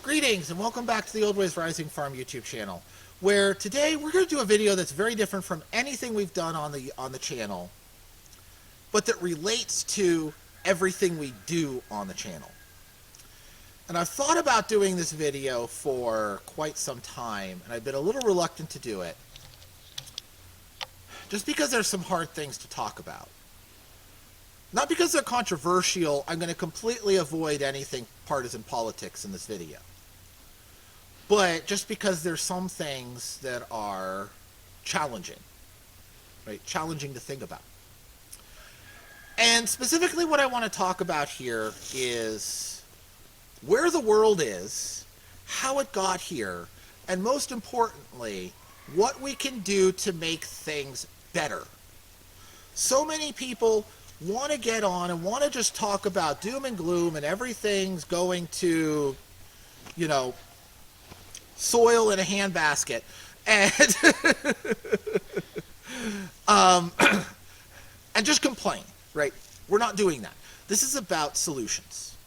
Greetings and welcome back to the Old Ways Rising Farm YouTube channel, where today we're going to do a video that's very different from anything we've done on the channel, but that relates to everything we do on the channel. And I've thought about doing this video for quite some time, and I've been a little reluctant to do it, just because there's some hard things to talk about. Not because they're controversial. I'm going to completely avoid anything partisan politics in this video. But just because there's some things that are challenging, right? Challenging to think about. And specifically what I want to talk about here is where the world is, how it got here, and most importantly, what we can do to make things better. So many people want to get on and want to just talk about doom and gloom and everything's going to, you know, soil in a handbasket, and and just complain, right? We're not doing that. This is about solutions.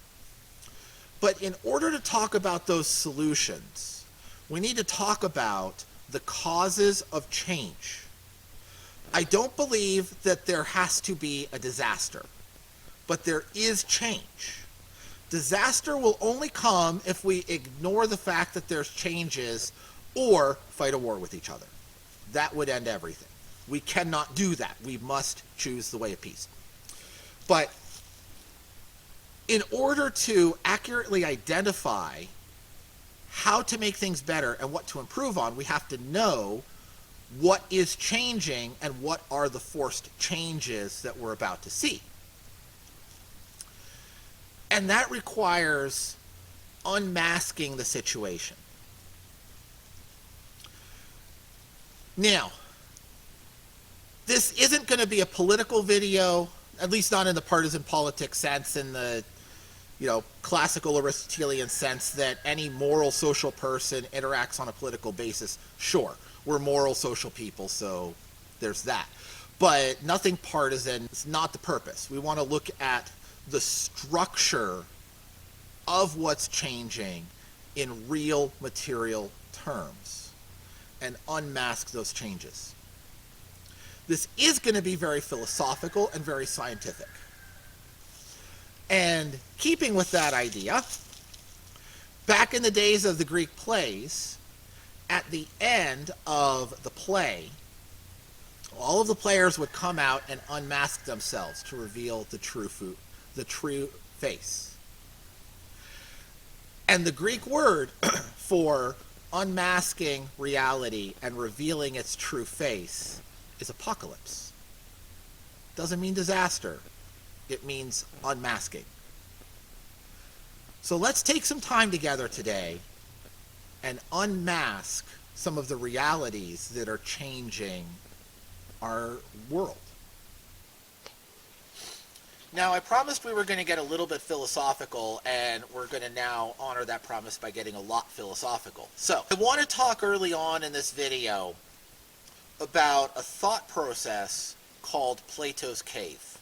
But in order to talk about those solutions, we need to talk about the causes of change. I don't believe that there has to be a disaster, but there is change. Disaster will only come if we ignore the fact that there's changes or fight a war with each other. That would end everything. We cannot do that. We must choose the way of peace. But in order to accurately identify how to make things better and what to improve on, we have to know what is changing and what are the forced changes that we're about to see. And that requires unmasking the situation. Now, this isn't going to be a political video, at least not in the partisan politics sense, in the, classical Aristotelian sense that any moral social person interacts on a political basis. Sure, we're moral social people, so there's that. But nothing partisan. It's not the purpose. We want to look at the structure of what's changing in real material terms and unmask those changes. This is going to be very philosophical and very scientific. And keeping with that idea, back in the days of the Greek plays, at the end of the play, all of the players would come out and unmask themselves to reveal the true face. And the Greek word for unmasking reality and revealing its true face is apocalypse. Doesn't mean disaster. It means unmasking. So let's take some time together today and unmask some of the realities that are changing our world. Now, I promised we were going to get a little bit philosophical, and we're going to now honor that promise by getting a lot philosophical. So, I want to talk early on in this video about a thought process called Plato's cave.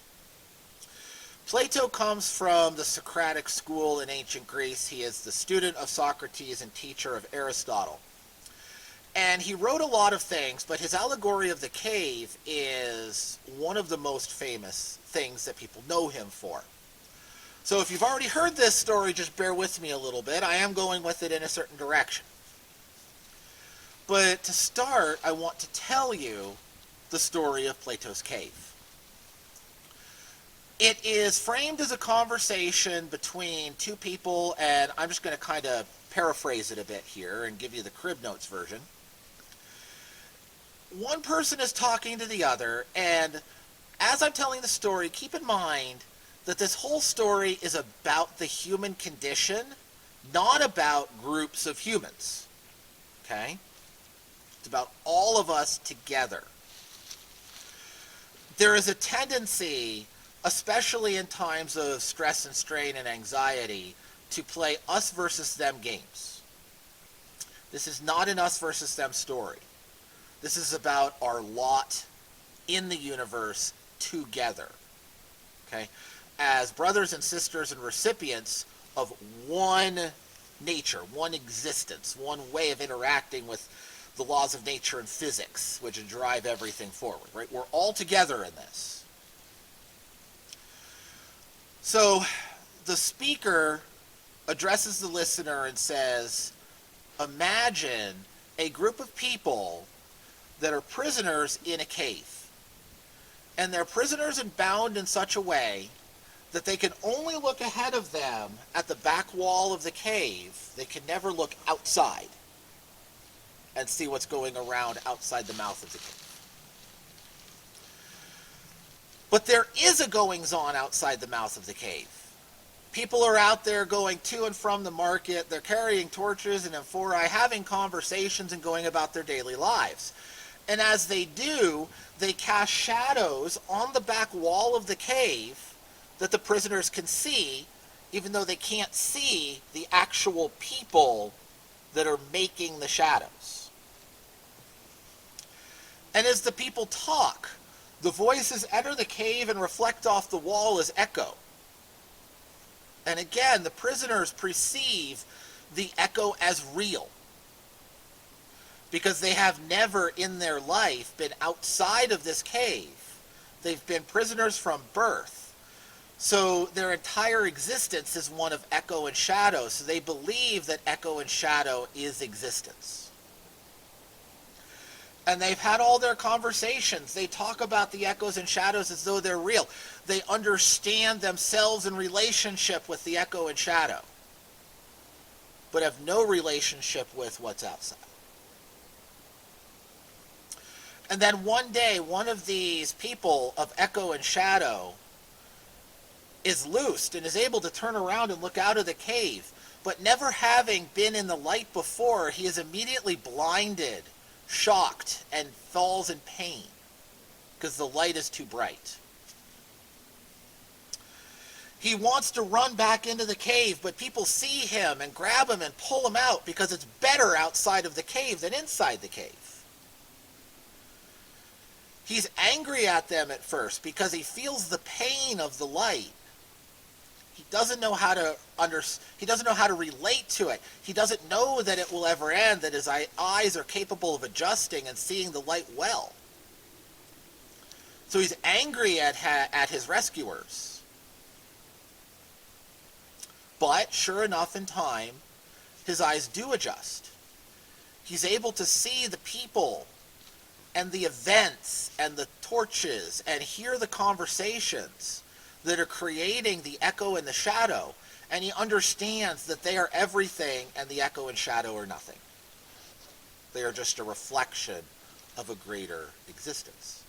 Plato comes from the Socratic school in ancient Greece. He is the student of Socrates and teacher of Aristotle. And he wrote a lot of things, but his allegory of the cave is one of the most famous things that people know him for. So if you've already heard this story, just bear with me a little bit. I am going with it in a certain direction. But to start, I want to tell you the story of Plato's cave. It is framed as a conversation between two people, and I'm just going to kind of paraphrase it a bit here and give you the crib notes version. One person is talking to the other, and as I'm telling the story, keep in mind that this whole story is about the human condition, not about groups of humans. Okay? It's about all of us together. There is a tendency, especially in times of stress and strain and anxiety, to play us versus them games. This is not an us versus them story. This is about our lot in the universe together, okay? As brothers and sisters and recipients of one nature, one existence, one way of interacting with the laws of nature and physics, which drive everything forward, right? We're all together in this. So the speaker addresses the listener and says, imagine a group of people that are prisoners in a cave. And they're prisoners and bound in such a way that they can only look ahead of them at the back wall of the cave. They can never look outside and see what's going around outside the mouth of the cave. But there is a goings-on outside the mouth of the cave. People are out there going to and from the market. They're carrying torches and amphorae, having conversations and going about their daily lives. And as they do, they cast shadows on the back wall of the cave that the prisoners can see, even though they can't see the actual people that are making the shadows. And as the people talk, the voices enter the cave and reflect off the wall as echo. And again, the prisoners perceive the echo as real, because they have never in their life been outside of this cave. They've been prisoners from birth. So their entire existence is one of echo and shadow. So they believe that echo and shadow is existence. And they've had all their conversations. They talk about the echoes and shadows as though they're real. They understand themselves in relationship with the echo and shadow, but have no relationship with what's outside. And then one day, one of these people of echo and shadow is loosed and is able to turn around and look out of the cave. But never having been in the light before, he is immediately blinded, shocked, and falls in pain because the light is too bright. He wants to run back into the cave, but people see him and grab him and pull him out because it's better outside of the cave than inside the cave. He's angry at them at first because he feels the pain of the light. He doesn't know how to he doesn't know how to relate to it. He doesn't know that it will ever end, that his eyes are capable of adjusting and seeing the light well. So he's angry at his rescuers. But sure enough, in time, his eyes do adjust. He's able to see the people and the events and the torches and hear the conversations that are creating the echo and the shadow, and he understands that they are everything and the echo and shadow are nothing. They are just a reflection of a greater existence.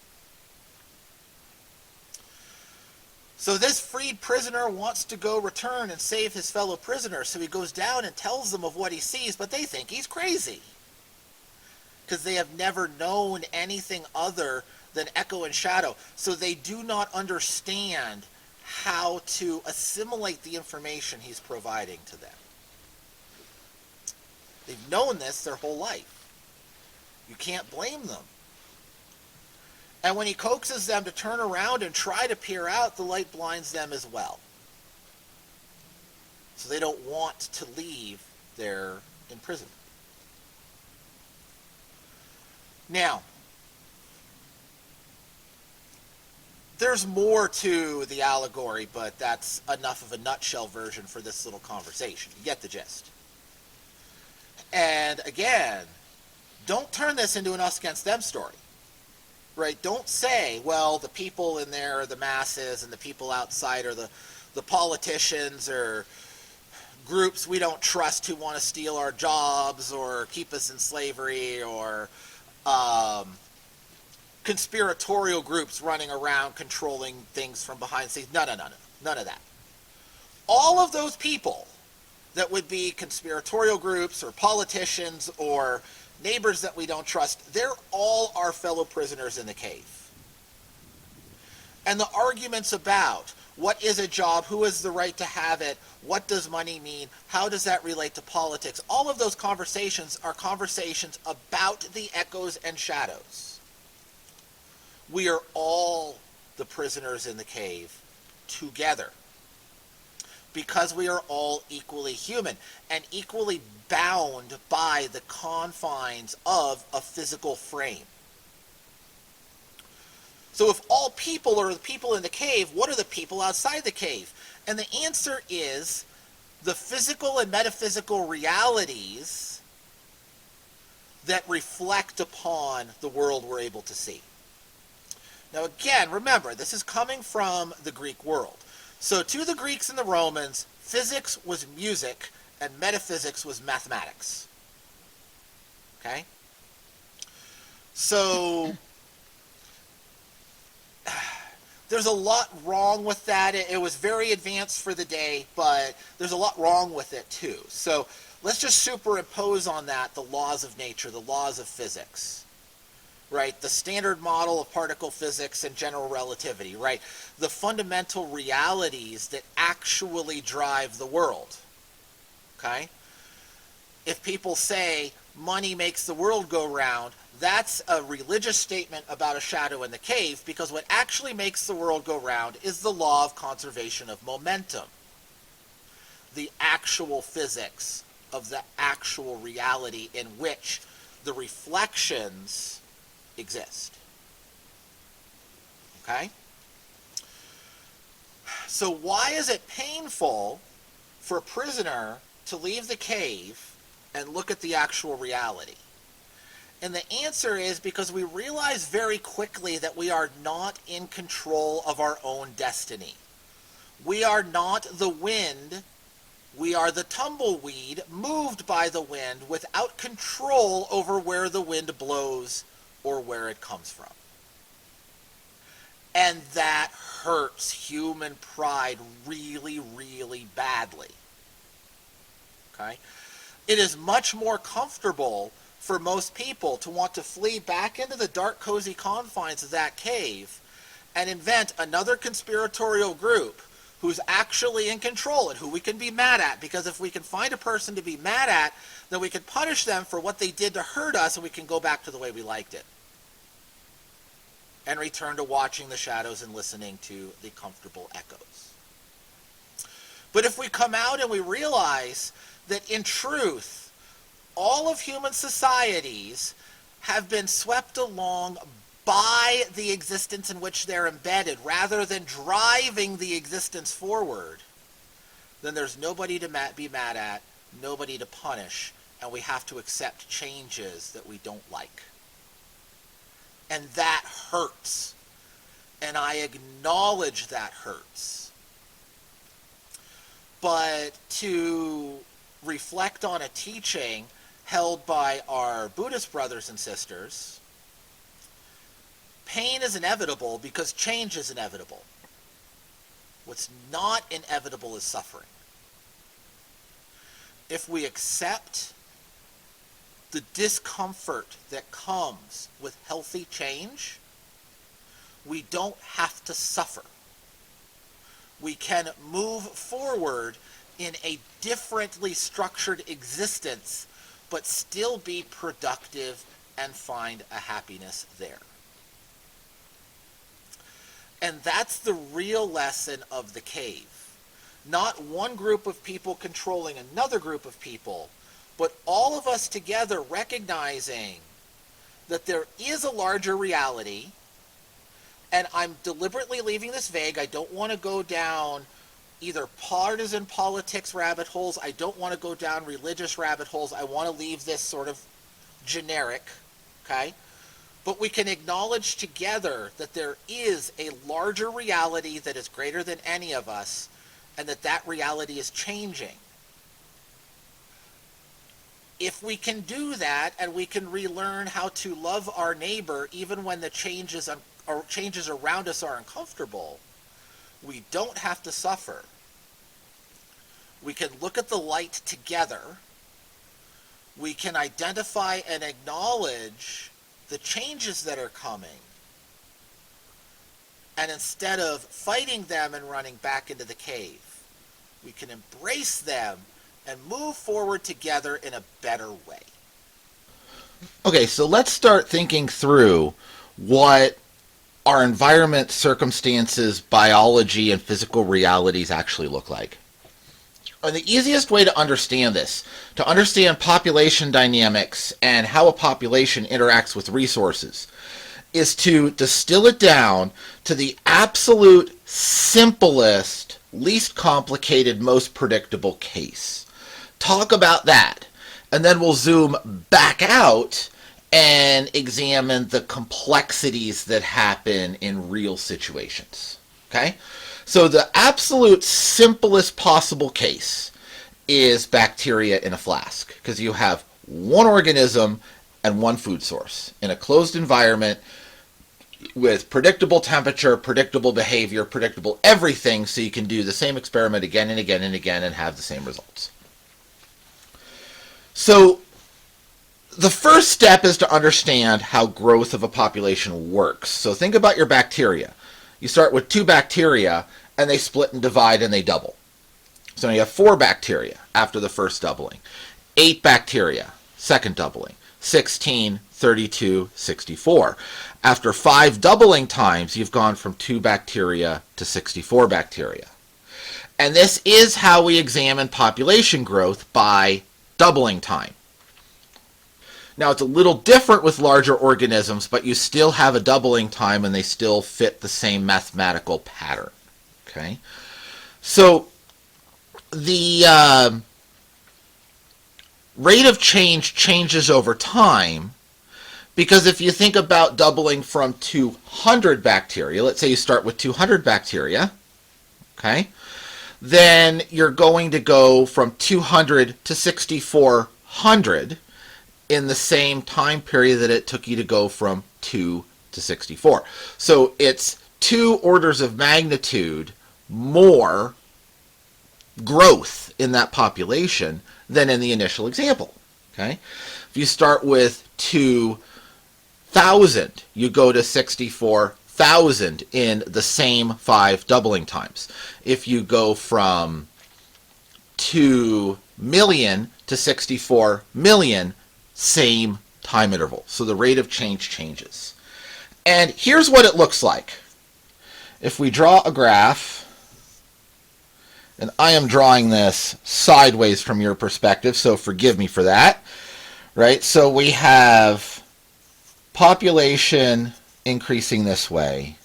So this freed prisoner wants to go return and save his fellow prisoners, so he goes down and tells them of what he sees, but they think he's crazy, because they have never known anything other than echo and shadow. So they do not understand how to assimilate the information he's providing to them. They've known this their whole life. You can't blame them. And when he coaxes them to turn around and try to peer out, the light blinds them as well. So they don't want to leave their imprisonment. Now, there's more to the allegory, but that's enough of a nutshell version for this little conversation. You get the gist. And again, don't turn this into an us against them story. Right? Don't say, well, the people in there are the masses and the people outside are the politicians or groups we don't trust who want to steal our jobs or keep us in slavery, or conspiratorial groups running around controlling things from behind the scenes. No. None of that. All of those people that would be conspiratorial groups or politicians or neighbors that we don't trust, they're all our fellow prisoners in the cave. And the arguments about what is a job, who has the right to have it, what does money mean, how does that relate to politics, all of those conversations are conversations about the echoes and shadows. We are all the prisoners in the cave together, because we are all equally human and equally bound by the confines of a physical frame. So if all people are the people in the cave, what are the people outside the cave? And the answer is the physical and metaphysical realities that reflect upon the world we're able to see. Now again, remember, this is coming from the Greek world. So to the Greeks and the Romans, physics was music and metaphysics was mathematics. Okay? So there's a lot wrong with that. It was very advanced for the day, but there's a lot wrong with it too. So let's just superimpose on that the laws of nature, the laws of physics, right? The standard model of particle physics and general relativity, right? The fundamental realities that actually drive the world, okay? If people say money makes the world go round, that's a religious statement about a shadow in the cave, because what actually makes the world go round is the law of conservation of momentum. The actual physics of the actual reality in which the reflections exist. Okay? So why is it painful for a prisoner to leave the cave and look at the actual reality? And the answer is because we realize very quickly that we are not in control of our own destiny. We are not the wind. We are the tumbleweed moved by the wind without control over where the wind blows or where it comes from. And that hurts human pride really, really badly. Okay? It is much more comfortable for most people to want to flee back into the dark, cozy confines of that cave and invent another conspiratorial group who's actually in control and who we can be mad at, because if we can find a person to be mad at, then we can punish them for what they did to hurt us and we can go back to the way we liked it and return to watching the shadows and listening to the comfortable echoes. But if we come out and we realize that in truth, all of human societies have been swept along by the existence in which they're embedded, rather than driving the existence forward, then there's nobody to be mad at, nobody to punish, and we have to accept changes that we don't like. And that hurts. And I acknowledge that hurts. But to reflect on a teaching held by our Buddhist brothers and sisters, pain is inevitable because change is inevitable. What's not inevitable is suffering. If we accept the discomfort that comes with healthy change, we don't have to suffer. We can move forward in a differently structured existence, but still be productive and find a happiness there. And that's the real lesson of the cave. Not one group of people controlling another group of people, but all of us together recognizing that there is a larger reality, and I'm deliberately leaving this vague. I don't want to go down either partisan politics rabbit holes. I don't want to go down religious rabbit holes. I want to leave this sort of generic, okay? But we can acknowledge together that there is a larger reality that is greater than any of us, and that reality is changing. If we can do that, and we can relearn how to love our neighbor even when the changes around us are uncomfortable, we don't have to suffer. We can look at the light together. We can identify and acknowledge the changes that are coming. And instead of fighting them and running back into the cave, we can embrace them and move forward together in a better way. Okay, so let's start thinking through what our environment, circumstances, biology, and physical realities actually look like. And the easiest way to understand this, to understand population dynamics and how a population interacts with resources, is to distill it down to the absolute simplest, least complicated, most predictable case. Talk about that, and then we'll zoom back out and examine the complexities that happen in real situations. Okay? So the absolute simplest possible case is bacteria in a flask, because you have one organism and one food source in a closed environment with predictable temperature, predictable behavior, predictable everything, so you can do the same experiment again and again and again and have the same results. So the first step is to understand how growth of a population works. So think about your bacteria. You start with 2 bacteria, and they split and divide, and they double. So now you have 4 bacteria after the first doubling, 8 bacteria, second doubling, 16, 32, 64. After 5 doubling times, you've gone from 2 bacteria to 64 bacteria. And this is how we examine population growth, by doubling time. Now, it's a little different with larger organisms, but you still have a doubling time and they still fit the same mathematical pattern. Okay? So, the rate of change changes over time, because if you think about doubling from 200 bacteria, let's say you start with 200 bacteria, okay, then you're going to go from 200 to 6,400 in the same time period that it took you to go from 2 to 64. So it's 2 orders of magnitude more growth in that population than in the initial example. Okay? If you start with 2,000, you go to 64,000 in the same 5 doubling times. If you go from 2 million to 64 million, same time interval. So the rate of change changes. And here's what it looks like. If we draw a graph, and I am drawing this sideways from your perspective, so forgive me for that, right? So we have population increasing this way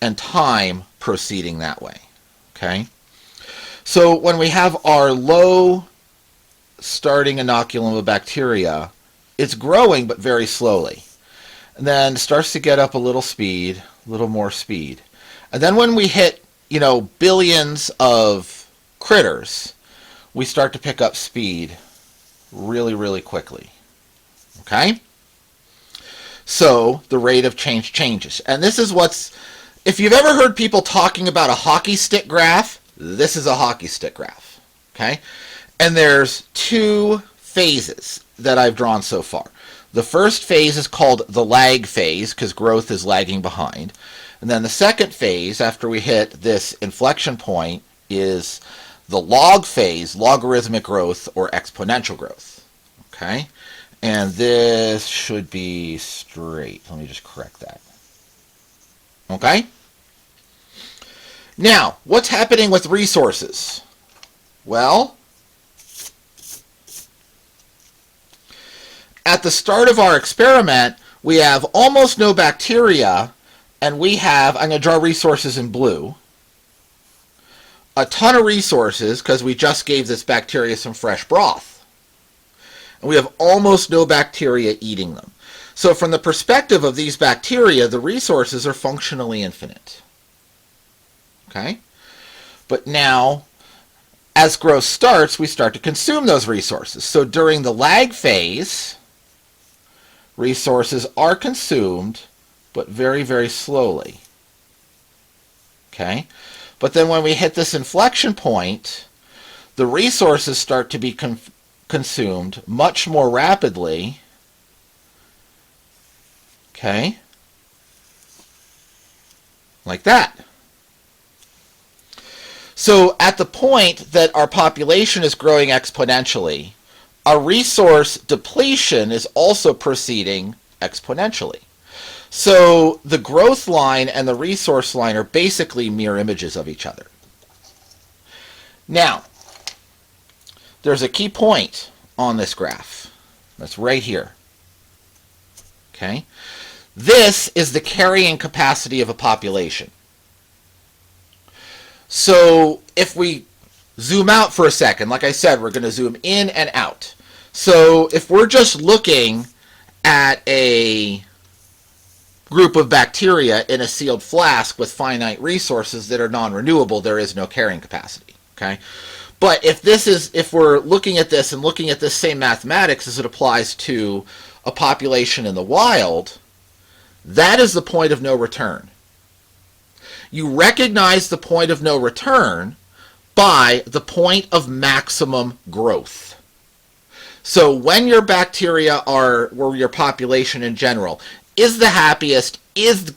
and time proceeding that way, okay? So when we have our low starting inoculum of bacteria, it's growing but very slowly. And then starts to get up a little speed, a little more speed. And then when we hit, billions of critters, we start to pick up speed really, really quickly. Okay? So the rate of change changes. And this is if you've ever heard people talking about a hockey stick graph, this is a hockey stick graph. Okay? And there's 2 phases that I've drawn so far. The first phase is called the lag phase, because growth is lagging behind. And then the second phase, after we hit this inflection point, is the log phase, logarithmic growth or exponential growth. Okay? And this should be straight. Let me just correct that. Okay? Now, what's happening with resources? Well, at the start of our experiment, we have almost no bacteria, and we have, I'm going to draw resources in blue, a ton of resources because we just gave this bacteria some fresh broth. And we have almost no bacteria eating them. So from the perspective of these bacteria, the resources are functionally infinite. Okay? But now, as growth starts, we start to consume those resources. So during the lag phase, resources are consumed, but very, very slowly. Okay? But then when we hit this inflection point, the resources start to be consumed much more rapidly. Okay? Like that. So at the point that our population is growing exponentially, our resource depletion is also proceeding exponentially. So the growth line and the resource line are basically mirror images of each other. Now, there's a key point on this graph. That's right here. Okay? This is the carrying capacity of a population. So if we zoom out for a second, like I said, we're going to zoom in and out. So if we're just looking at a group of bacteria in a sealed flask with finite resources that are non-renewable, there is no carrying capacity. Okay? But if we're looking at this and looking at this same mathematics as it applies to a population in the wild, that is the point of no return. You recognize the point of no return by the point of maximum growth. So when your bacteria are, or your population in general, is the happiest, is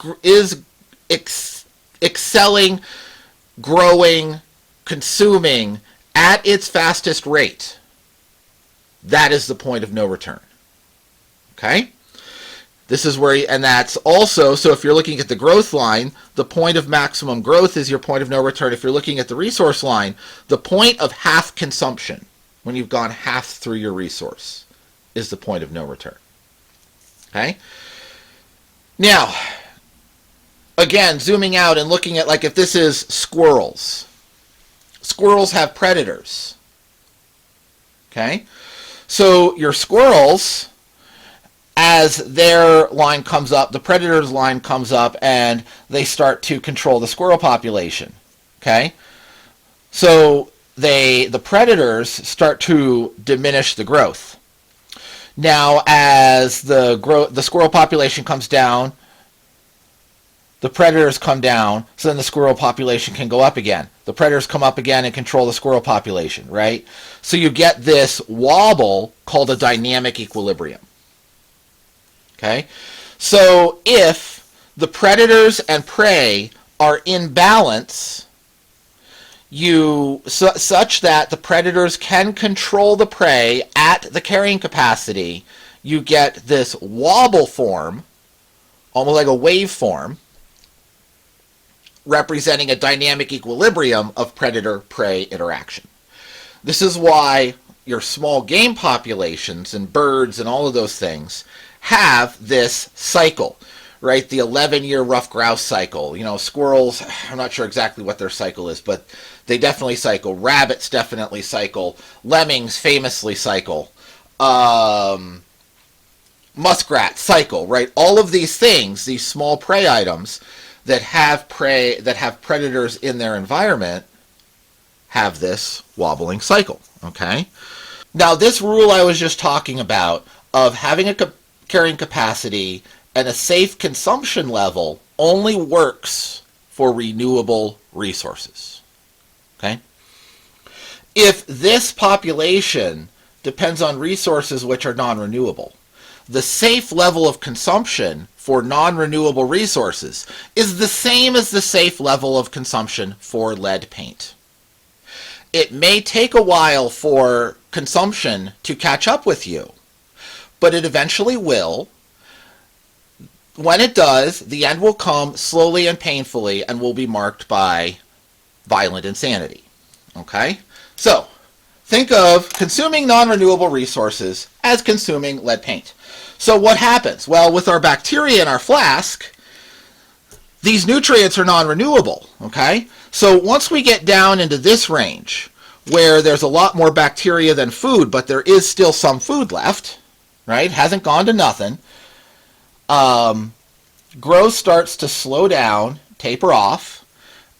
excelling, growing, consuming at its fastest rate, that is the point of no return. Okay? This is where, and that's also, so if you're looking at the growth line, the point of maximum growth is your point of no return. If you're looking at the resource line, the point of half consumption, when you've gone half through your resource, is the point of no return. Okay? Now, again, zooming out and looking at, like, if this is squirrels. Squirrels have predators. Okay? So your squirrels, as their line comes up, the predator's line comes up, and they start to control the squirrel population. Okay? So the predators start to diminish the growth. Now, as the squirrel population comes down, the predators come down, so then the squirrel population can go up again. The predators come up again and control the squirrel population, right? So you get this wobble called a dynamic equilibrium. Okay? So if the predators and prey are in balance, such that the predators can control the prey at the carrying capacity, you get this wobble form, almost like a wave form, representing a dynamic equilibrium of predator-prey interaction. This is why your small game populations and birds and all of those things have this cycle, right? The 11-year rough grouse cycle. You know, squirrels, I'm not sure exactly what their cycle is, but they definitely cycle. Rabbits definitely cycle. Lemmings famously cycle. Muskrats cycle, right? All of these things, these small prey items that have predators in their environment, have this wobbling cycle. Okay? Now, this rule I was just talking about of having a carrying capacity and a safe consumption level only works for renewable resources. Okay? If this population depends on resources which are non-renewable, the safe level of consumption for non-renewable resources is the same as the safe level of consumption for lead paint. It may take a while for consumption to catch up with you, but it eventually will. When it does, the end will come slowly and painfully and will be marked by violent insanity. Okay? So, think of consuming non-renewable resources as consuming lead paint. So what happens? Well, with our bacteria in our flask, these nutrients are non-renewable, okay? So once we get down into this range, where there's a lot more bacteria than food, but there is still some food left, right? Hasn't gone to nothing. Growth starts to slow down, taper off,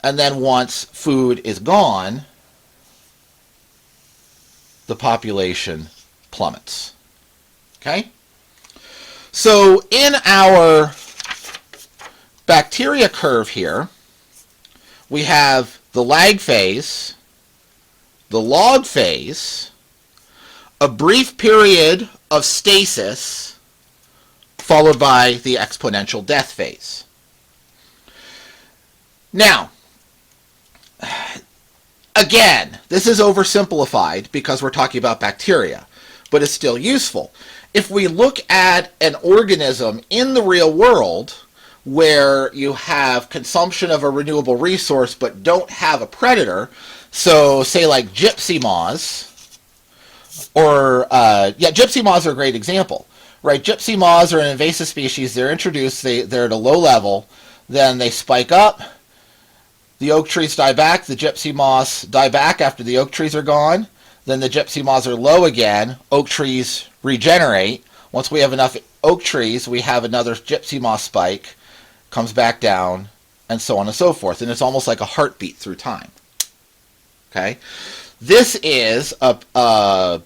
and then once food is gone, the population plummets, okay? So in our bacteria curve here, we have the lag phase, the log phase, a brief period of stasis, followed by the exponential death phase. Now, again, this is oversimplified because we're talking about bacteria, but it's still useful. If we look at an organism in the real world where you have consumption of a renewable resource but don't have a predator, So say like gypsy moths, or gypsy moths are a great example, right? Gypsy moths are an invasive species. They're introduced. They're at a low level. Then they spike up. The oak trees die back. The gypsy moths die back after the oak trees are gone. Then the gypsy moths are low again. Oak trees regenerate. Once we have enough oak trees, we have another gypsy moth spike, comes back down, and so on and so forth. And it's almost like a heartbeat through time. Okay? This is a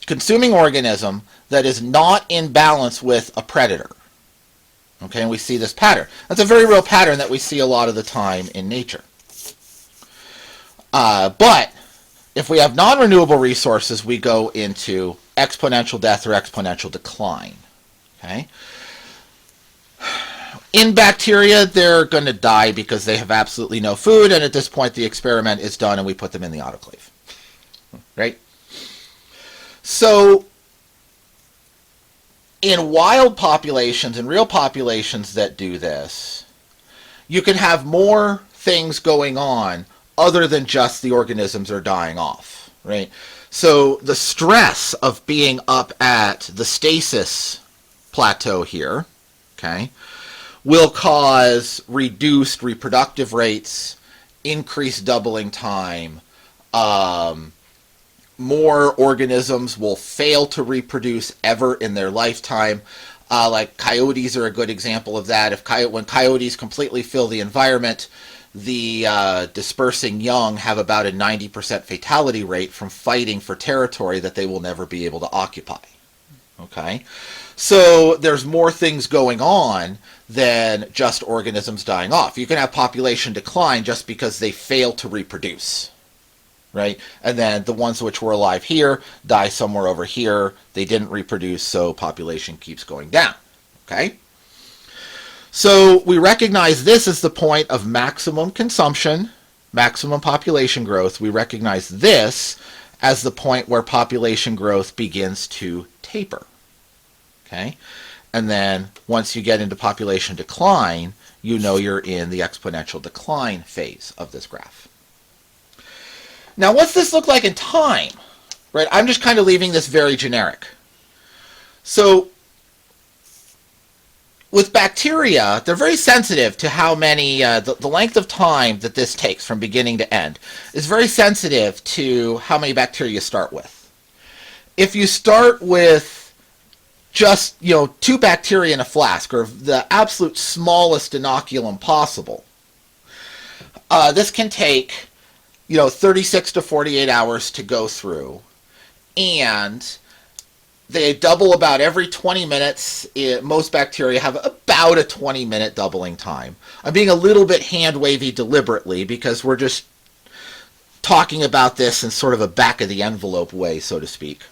consuming organism that is not in balance with a predator. Okay, and we see this pattern. That's a very real pattern that we see a lot of the time in nature. But if we have non-renewable resources, we go into exponential death or exponential decline. Okay? In bacteria, they're going to die because they have absolutely no food, and at this point the experiment is done and we put them in the autoclave. Right? So in wild populations, in real populations that do this, you can have more things going on other than just the organisms are dying off, right? So the stress of being up at the stasis plateau here, okay, will cause reduced reproductive rates, increased doubling time, more organisms will fail to reproduce ever in their lifetime. Like coyotes are a good example of that. When coyotes completely fill the environment, the dispersing young have about a 90% fatality rate from fighting for territory that they will never be able to occupy. Okay? So there's more things going on than just organisms dying off. You can have population decline just because they fail to reproduce. Right? And then the ones which were alive here die somewhere over here. They didn't reproduce, so population keeps going down. Okay? So we recognize this as the point of maximum consumption, maximum population growth. We recognize this as the point where population growth begins to taper. Okay? And then once you get into population decline, you know you're in the exponential decline phase of this graph. Now, what's this look like in time? Right? I'm just kind of leaving this very generic. So, with bacteria, they're very sensitive to how many, the length of time that this takes from beginning to end is very sensitive to how many bacteria you start with. If you start with just, 2 bacteria in a flask, or the absolute smallest inoculum possible, this can take 36 to 48 hours to go through, and they double about every 20 minutes. Most bacteria have about a 20-minute doubling time. I'm being a little bit hand-wavy deliberately because we're just talking about this in sort of a back-of-the-envelope way, so to speak.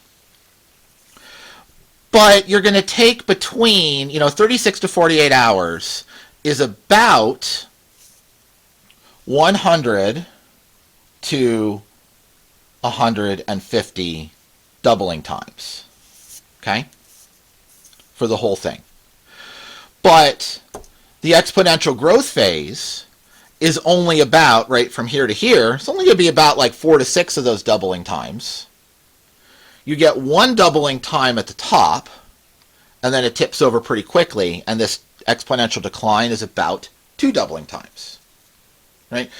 But you're going to take between, 36 to 48 hours is about 100 to 150 doubling times, okay, for the whole thing. But the exponential growth phase is only about, right, from here to here, it's only going to be about like 4 to 6 of those doubling times. You get 1 doubling time at the top, and then it tips over pretty quickly, and this exponential decline is about 2 doubling times, right?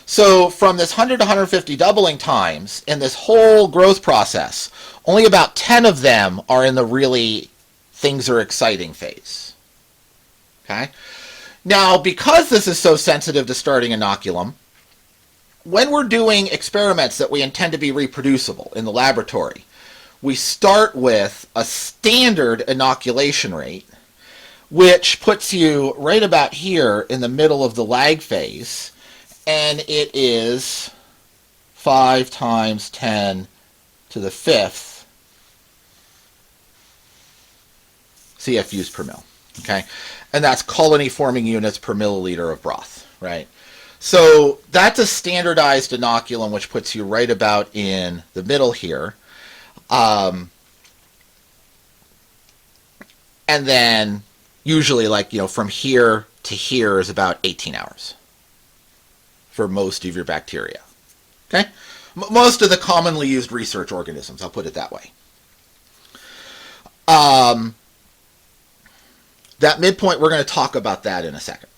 So from this 100 to 150 doubling times in this whole growth process, only about 10 of them are in the really things are exciting phase. Okay? Now, because this is so sensitive to starting inoculum, when we're doing experiments that we intend to be reproducible in the laboratory, we start with a standard inoculation rate, which puts you right about here in the middle of the lag phase, and it is 5 times 10 to the 5th CFUs per mil, okay? And that's colony forming units per milliliter of broth, right? So that's a standardized inoculum, which puts you right about in the middle here. And then usually from here to here is about 18 hours. For most of your bacteria. Okay? Most of the commonly used research organisms, I'll put it that way. That midpoint, we're going to talk about that in a second.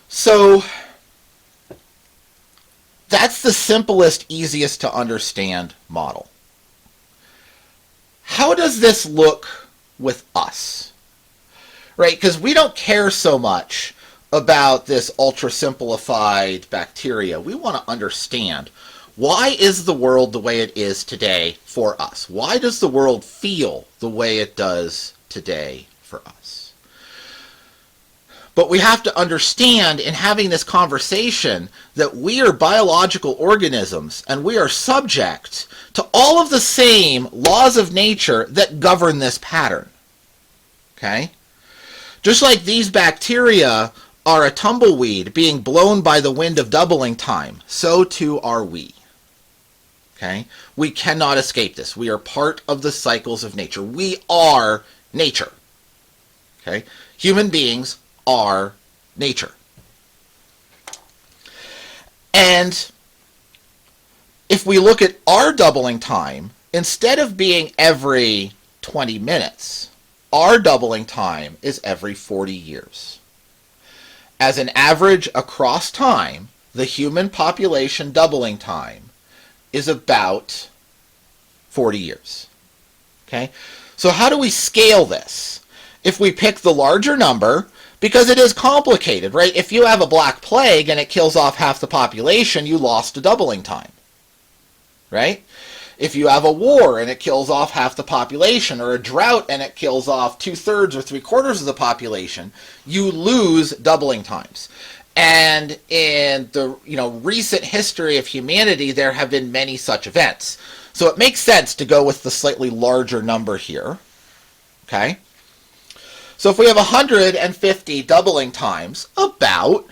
So that's the simplest, easiest to understand model. How does this look with us? Right? Because we don't care so much about this ultra-simplified bacteria. We want to understand, why is the world the way it is today for us? Why does the world feel the way it does today for us? But we have to understand in having this conversation that we are biological organisms and we are subject to all of the same laws of nature that govern this pattern. Okay? Just like these bacteria are a tumbleweed being blown by the wind of doubling time, so too are we. Okay? We cannot escape this. We are part of the cycles of nature. We are nature. Okay? Human beings are nature. And if we look at our doubling time, instead of being every 20 minutes, our doubling time is every 40 years. As an average across time, the human population doubling time is about 40 years. Okay? So how do we scale this? If we pick the larger number, because it is complicated, right? If you have a black plague and it kills off half the population, you lost a doubling time, right? If you have a war and it kills off half the population, or a drought and it kills off 2/3 or 3/4 of the population, you lose doubling times. And in the recent history of humanity, there have been many such events. So it makes sense to go with the slightly larger number here. Okay? So if we have 150 doubling times, about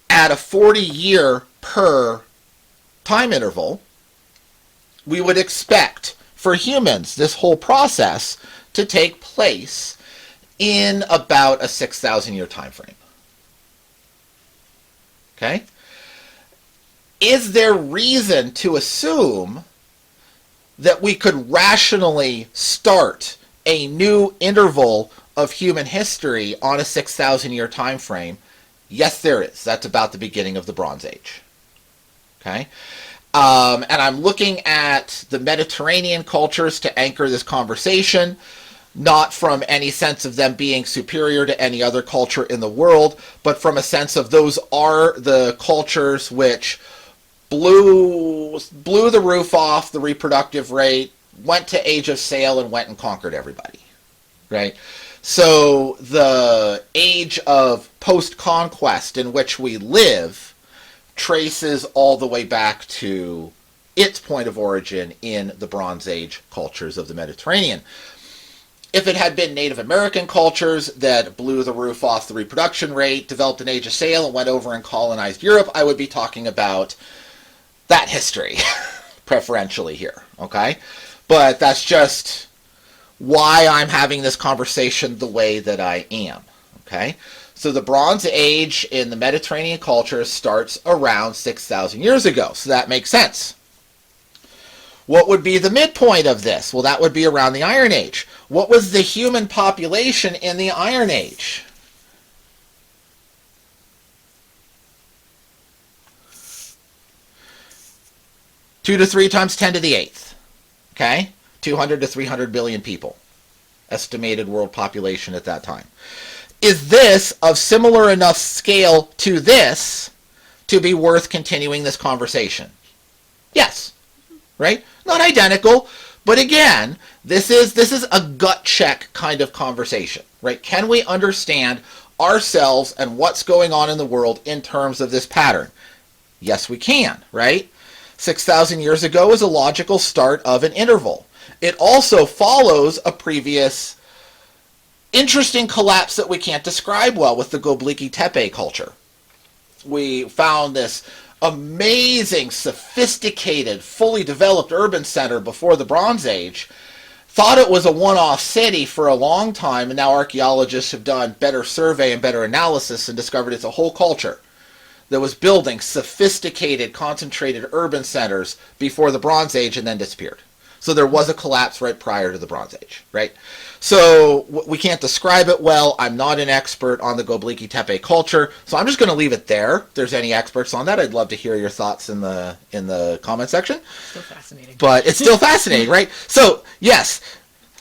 at a 40-year per time interval, we would expect for humans this whole process to take place in about a 6,000-year time frame. Okay? Is there reason to assume that we could rationally start a new interval of human history on a 6,000-year time frame? Yes, there is. That's about the beginning of the Bronze Age. Okay? And I'm looking at the Mediterranean cultures to anchor this conversation, not from any sense of them being superior to any other culture in the world, but from a sense of those are the cultures which blew the roof off the reproductive rate, went to age of sail, and went and conquered everybody, right? So the age of post-conquest in which we live traces all the way back to its point of origin in the Bronze Age cultures of the Mediterranean. If it had been Native American cultures that blew the roof off the reproduction rate, developed an age of sail, and went over and colonized Europe, I would be talking about that history preferentially here, okay? But that's just why I'm having this conversation the way that I am, okay? So the Bronze Age in the Mediterranean culture starts around 6,000 years ago, so that makes sense. What would be the midpoint of this? Well, that would be around the Iron Age. What was the human population in the Iron Age? Two to 3 times 10 to the 8th. Okay? 200 to 300 billion people. Estimated world population at that time. Is this of similar enough scale to this to be worth continuing this conversation? Yes. Right? Not identical, but again, this is a gut check kind of conversation, right? Can we understand ourselves and what's going on in the world in terms of this pattern? Yes, we can, right? 6,000 years ago is a logical start of an interval. It also follows a previous interesting collapse that we can't describe well with the Göbekli Tepe culture. We found this amazing, sophisticated, fully developed urban center before the Bronze Age, thought it was a one-off city for a long time, and now archaeologists have done better survey and better analysis and discovered it's a whole culture that was building sophisticated, concentrated urban centers before the Bronze Age and then disappeared. So there was a collapse right prior to the Bronze Age, right? So we can't describe it well. I'm not an expert on the Göbekli Tepe culture, so I'm just going to leave it there. If there's any experts on that, I'd love to hear your thoughts in the comment section. Still fascinating. But it's still fascinating, right? So, yes,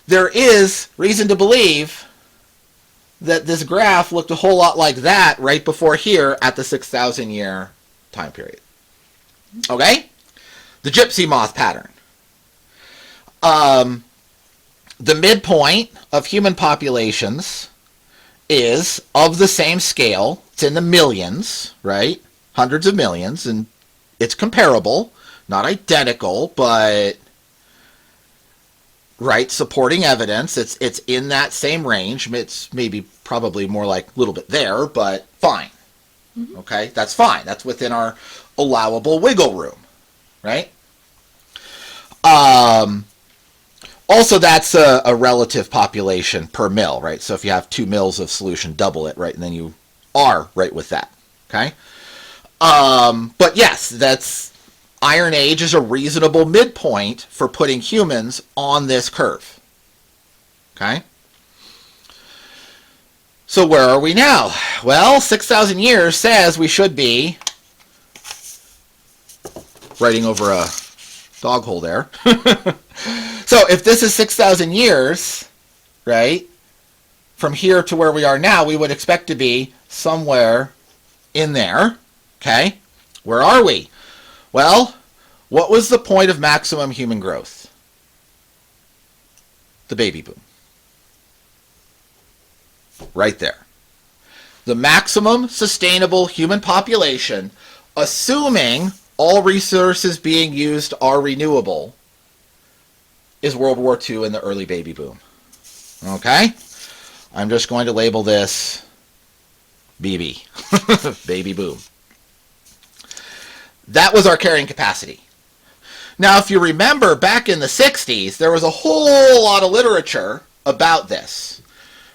there is reason to believe that this graph looked a whole lot like that right before here at the 6,000 year time period. Okay? The gypsy moth pattern. The midpoint of human populations is of the same scale. It's in the millions, right? Hundreds of millions, and it's comparable, not identical, but right, supporting evidence. It's in that same range. It's maybe probably more like a little bit there, but fine. Mm-hmm. Okay, that's fine. That's within our allowable wiggle room, right? Also, that's a relative population per mil, right? So if you have 2 mils of solution, double it, right? And then you are right with that, okay? But yes, that's Iron Age is a reasonable midpoint for putting humans on this curve, okay? So where are we now? Well, 6,000 years says we should be writing over a dog hole there. So if this is 6,000 years, right, from here to where we are now, we would expect to be somewhere in there, okay? Where are we? Well, what was the point of maximum human growth? The baby boom. Right there. The maximum sustainable human population, assuming all resources being used are renewable, is World War II and the early baby boom. Okay? I'm just going to label this BB. Baby boom. That was our carrying capacity. Now, if you remember, back in the 60s, there was a whole lot of literature about this.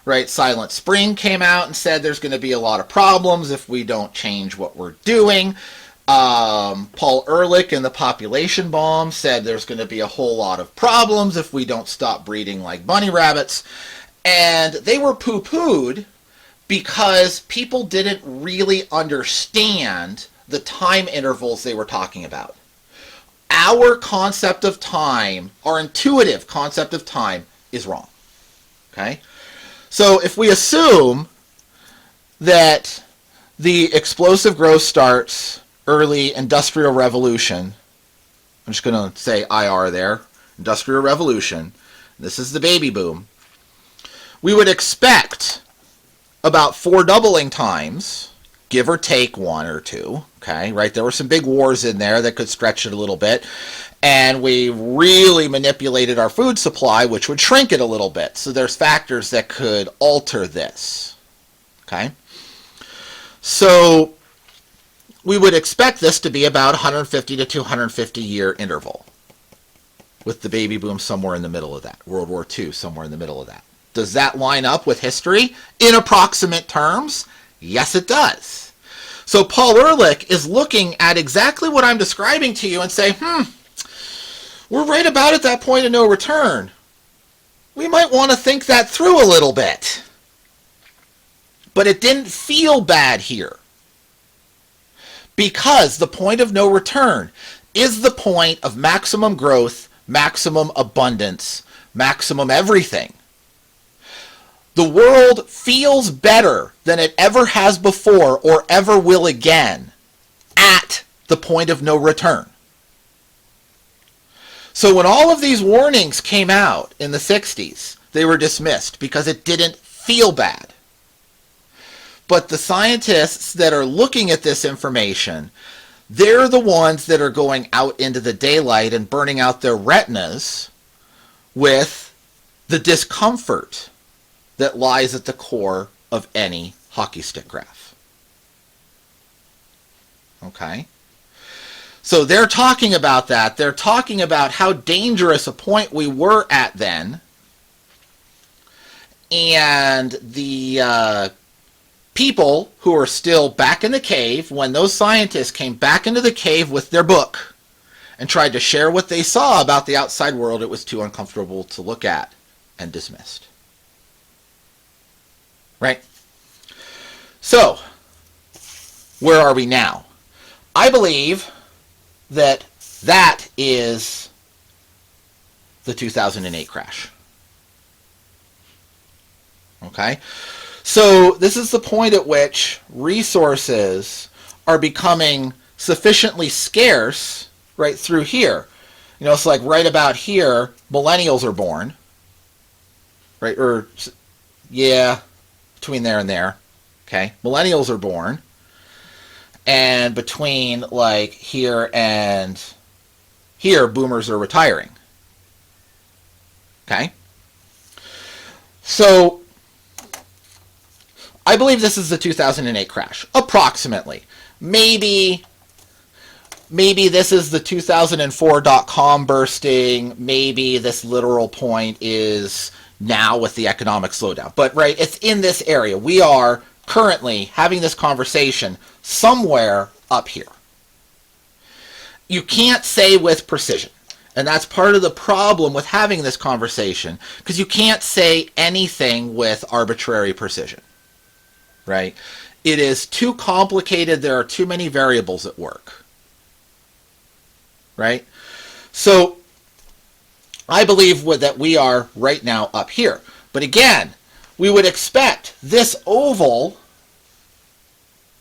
Right? Silent Spring came out and said there's going to be a lot of problems if we don't change what we're doing. Paul Ehrlich in the population bomb said there's going to be a whole lot of problems if we don't stop breeding like bunny rabbits. And they were poo-pooed because people didn't really understand the time intervals they were talking about. Our concept of time, our intuitive concept of time, is wrong. Okay? So if we assume that the explosive growth starts early Industrial Revolution, I'm just going to say IR there, Industrial Revolution, this is the baby boom, we would expect about 4 doubling times, give or take 1 or 2, okay, right? There were some big wars in there that could stretch it a little bit, and we really manipulated our food supply, which would shrink it a little bit. So there's factors that could alter this, okay? So we would expect this to be about 150 to 250 year interval, with the baby boom somewhere in the middle of that, World War II somewhere in the middle of that. Does that line up with history in approximate terms? Yes, it does. So Paul Ehrlich is looking at exactly what I'm describing to you and say, we're right about at that point of no return. We might want to think that through a little bit. But it didn't feel bad here, because the point of no return is the point of maximum growth, maximum abundance, maximum everything. The world feels better than it ever has before or ever will again at the point of no return. So when all of these warnings came out in the 60s, they were dismissed because it didn't feel bad. But the scientists that are looking at this information, they're the ones that are going out into the daylight and burning out their retinas with the discomfort that lies at the core of any hockey stick graph. Okay? So they're talking about that. They're talking about how dangerous a point we were at then, and the people who are still back in the cave, when those scientists came back into the cave with their book and tried to share what they saw about the outside world, it was too uncomfortable to look at and dismissed. Right? So, where are we now? I believe that that is the 2008 crash. Okay? So this is the point at which resources are becoming sufficiently scarce right through here. You know, it's like right about here, millennials are born. Right? Or, yeah, between there and there. Okay? Millennials are born. And between like here and here, boomers are retiring. Okay? So, I believe this is the 2008 crash, approximately. Maybe this is the 2004 dot-com bursting. Maybe this literal point is now with the economic slowdown. But, right, it's in this area. We are currently having this conversation somewhere up here. You can't say with precision. And that's part of the problem with having this conversation, because you can't say anything with arbitrary precision. Right? It is too complicated. There are too many variables at work. Right? So, I believe that we are right now up here. But again, we would expect this oval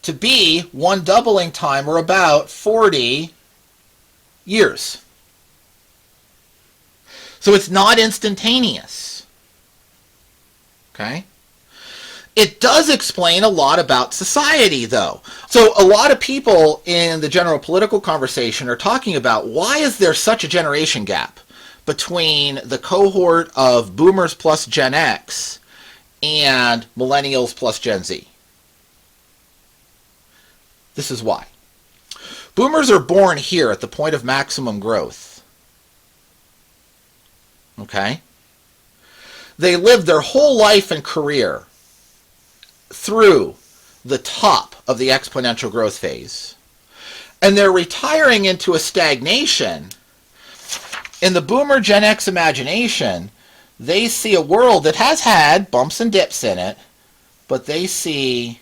to be one doubling time, or about 40 years. So it's not instantaneous. Okay? It does explain a lot about society, though. So a lot of people in the general political conversation are talking about, why is there such a generation gap between the cohort of boomers plus Gen X and millennials plus Gen Z? This is why. Boomers are born here at the point of maximum growth. Okay? They live their whole life and career through the top of the exponential growth phase. And they're retiring into a stagnation. In the boomer Gen X imagination, they see a world that has had bumps and dips in it, but they see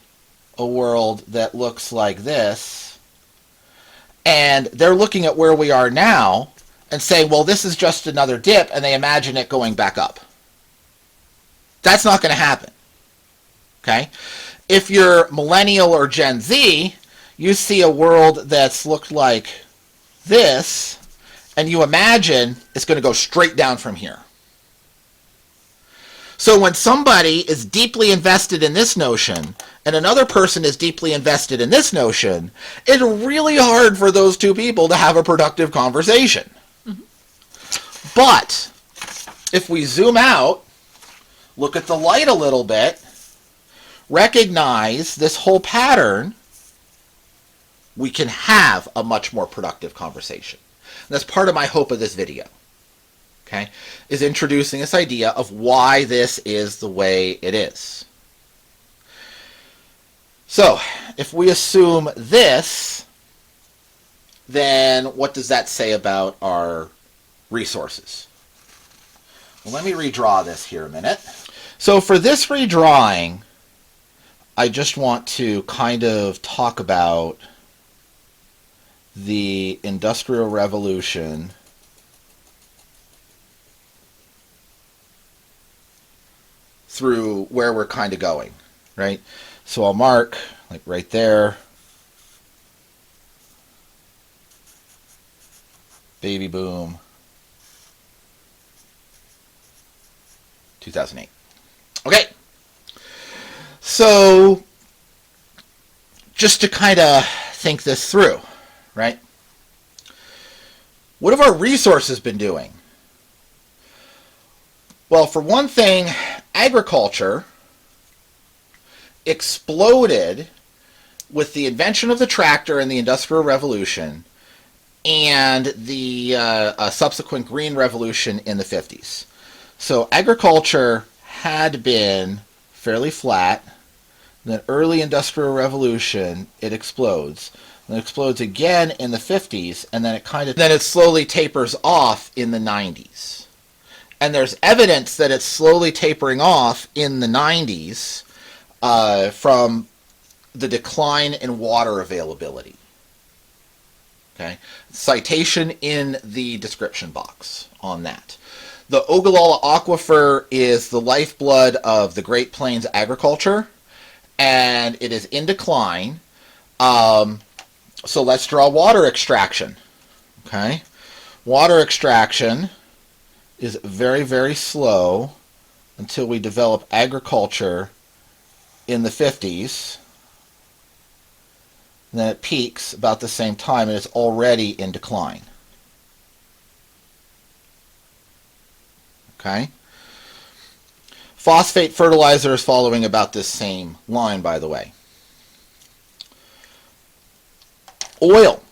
a world that looks like this. And they're looking at where we are now and saying, well, this is just another dip, and they imagine it going back up. That's not going to happen. Okay? If you're millennial or Gen Z, you see a world that's looked like this, and you imagine it's going to go straight down from here. So when somebody is deeply invested in this notion, and another person is deeply invested in this notion, it's really hard for those two people to have a productive conversation. Mm-hmm. But if we zoom out, look at the light a little bit, recognize this whole pattern, we can have a much more productive conversation. And that's part of my hope of this video, okay, is introducing this idea of why this is the way it is. So, if we assume this, then what does that say about our resources? Well, let me redraw this here a minute. So for this redrawing, I just want to kind of talk about the Industrial Revolution through where we're kind of going, right? So I'll mark, like right there, baby boom, 2008. Okay. So, just to kind of think this through, right? What have our resources been doing? Well, for one thing, agriculture exploded with the invention of the tractor and the Industrial Revolution and the subsequent Green Revolution in the 50s. So agriculture had been fairly flat. Then early industrial revolution, it explodes. And it explodes again in the 50s, and then it slowly tapers off in the 90s. And there's evidence that it's slowly tapering off in the 90s from the decline in water availability. Okay, citation in the description box on that. The Ogallala Aquifer is the lifeblood of the Great Plains agriculture, and it is in decline. So let's draw water extraction. Okay, water extraction is very, very slow until we develop agriculture in the 50s. And then it peaks about the same time, and it's already in decline. Okay? Phosphate fertilizer is following about this same line, by the way. Oil.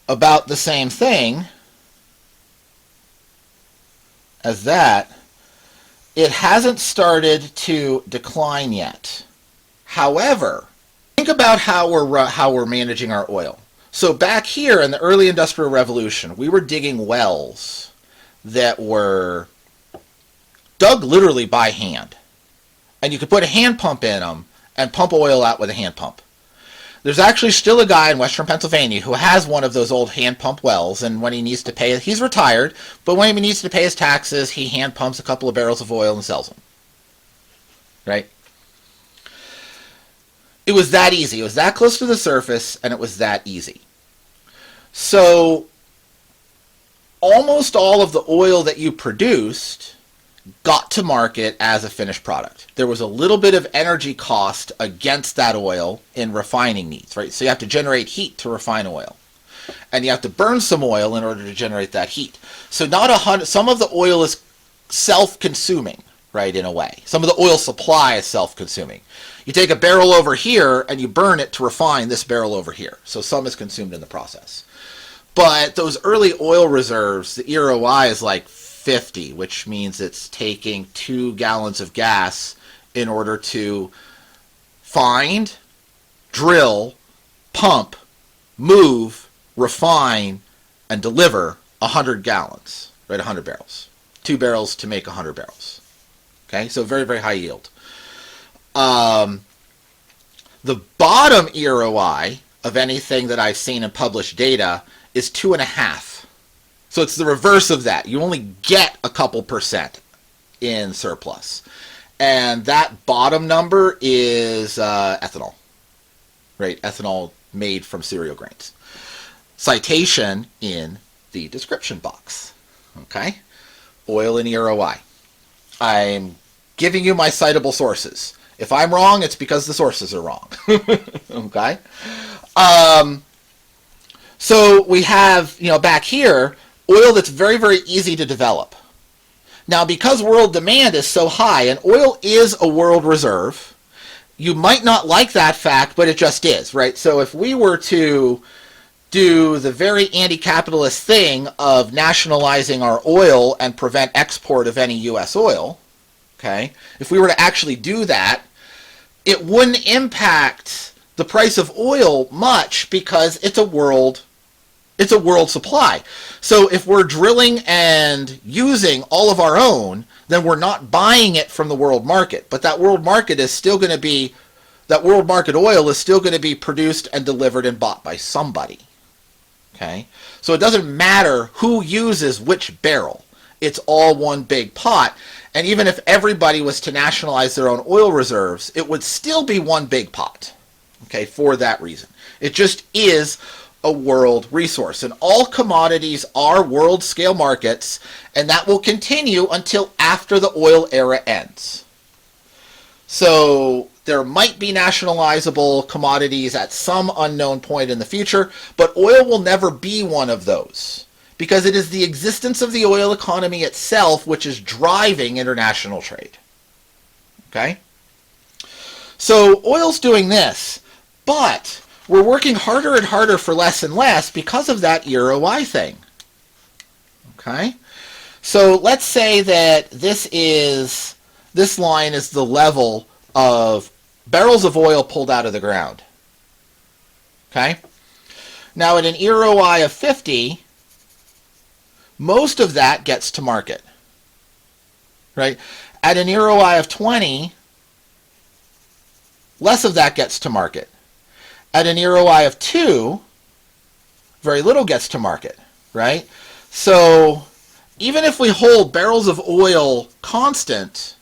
About the same thing as that. It hasn't started to decline yet. However, think about how we're managing our oil. So back here in the early Industrial Revolution, we were digging wells that were dug literally by hand. And you could put a hand pump in them and pump oil out with a hand pump. There's actually still a guy in western Pennsylvania who has one of those old hand pump wells, and when he needs to pay, he's retired, but when he needs to pay his taxes, he hand pumps a couple of barrels of oil and sells them. Right? It was that easy. It was that close to the surface, and it was that easy. So almost all of the oil that you produced got to market as a finished product. There was a little bit of energy cost against that oil in refining needs, right? So you have to generate heat to refine oil. And you have to burn some oil in order to generate that heat. So some of the oil is self-consuming, right, in a way. Some of the oil supply is self-consuming. You take a barrel over here and you burn it to refine this barrel over here. So some is consumed in the process. But those early oil reserves, the EROI is like 50, which means it's taking 2 gallons of gas in order to find, drill, pump, move, refine, and deliver 100 gallons, right? 100 barrels. 2 barrels to make 100 barrels. Okay, so very, very high yield. The bottom EROI of anything that I've seen in published data is 2.5. So it's the reverse of that. You only get a couple % in surplus. And that bottom number is ethanol, right? Ethanol made from cereal grains. Citation in the description box. Okay? Oil and EROI. I'm giving you my citable sources. If I'm wrong, it's because the sources are wrong. Okay? So we have, back here, oil that's very, very easy to develop. Now, because world demand is so high, and oil is a world reserve, you might not like that fact, but it just is, right? So if we were to do the very anti-capitalist thing of nationalizing our oil and prevent export of any U.S. oil, okay, if we were to actually do that, it wouldn't impact the price of oil much because it's a world supply. So if we're drilling and using all of our own, then we're not buying it from the world market. But that world market is still going to be, that world market oil is still going to be produced and delivered and bought by somebody. Okay? So it doesn't matter who uses which barrel. It's all one big pot. And even if everybody was to nationalize their own oil reserves, it would still be one big pot. Okay, for that reason. It just is a world resource. And all commodities are world scale markets, and that will continue until after the oil era ends. So there might be nationalizable commodities at some unknown point in the future, but oil will never be one of those, because it is the existence of the oil economy itself which is driving international trade. Okay? So oil's doing this, but we're working harder and harder for less and less because of that EROI thing. Okay? So let's say that this is This line is the level of barrels of oil pulled out of the ground. Okay? Now at an EROI of 50, most of that gets to market. Right? At an EROI of 20, less of that gets to market. At an EROI of 2, very little gets to market. Right? So even if we hold barrels of oil constant,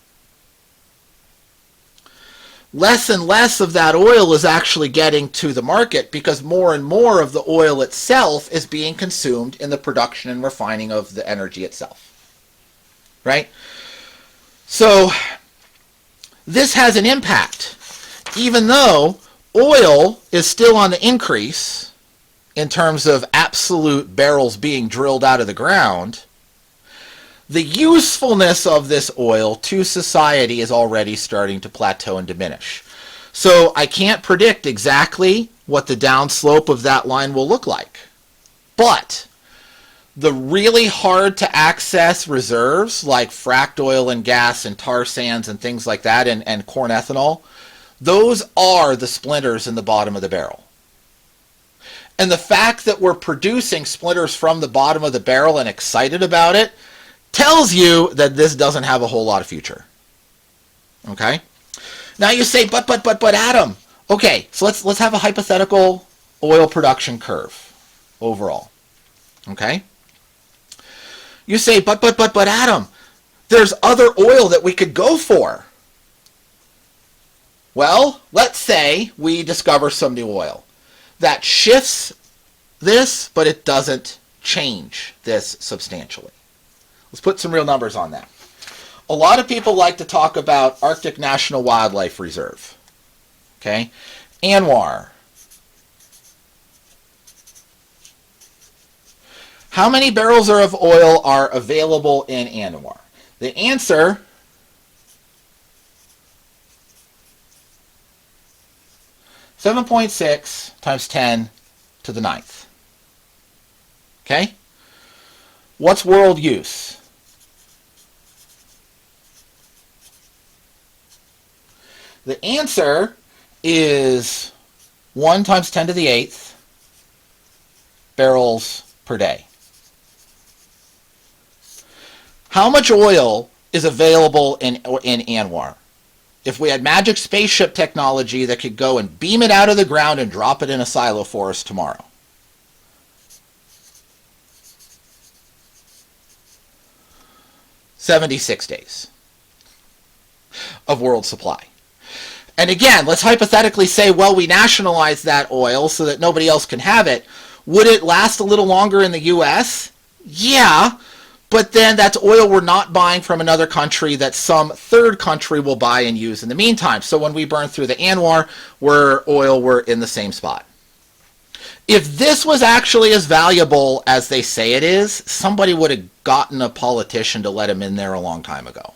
less and less of that oil is actually getting to the market because more and more of the oil itself is being consumed in the production and refining of the energy itself. Right? So this has an impact. Even though oil is still on the increase in terms of absolute barrels being drilled out of the ground, the usefulness of this oil to society is already starting to plateau and diminish. So I can't predict exactly what the downslope of that line will look like. But the really hard to access reserves like fracked oil and gas and tar sands and things like that and corn ethanol, those are the splinters in the bottom of the barrel. And the fact that we're producing splinters from the bottom of the barrel and excited about it tells you that this doesn't have a whole lot of future. Okay? Now you say, but Adam. Okay, so let's have a hypothetical oil production curve overall. Okay? You say, but Adam, there's other oil that we could go for. Well, let's say we discover some new oil that shifts this, but it doesn't change this substantially. Let's put some real numbers on that. A lot of people like to talk about Arctic National Wildlife Reserve. Okay? ANWR. How many barrels of oil are available in ANWR? The answer, 7.6 times 10 to the 9th. Okay? What's world use? The answer is 1 times 10 to the 8th barrels per day. How much oil is available in ANWR? If we had magic spaceship technology that could go and beam it out of the ground and drop it in a silo for us tomorrow. $76 days of world supply. And again, let's hypothetically say, well, we nationalize that oil so that nobody else can have it. Would it last a little longer in the U.S.? Yeah, but then that's oil we're not buying from another country that some third country will buy and use in the meantime. So when we burn through the ANWR, we're in the same spot. If this was actually as valuable as they say it is, somebody would have gotten a politician to let him in there a long time ago.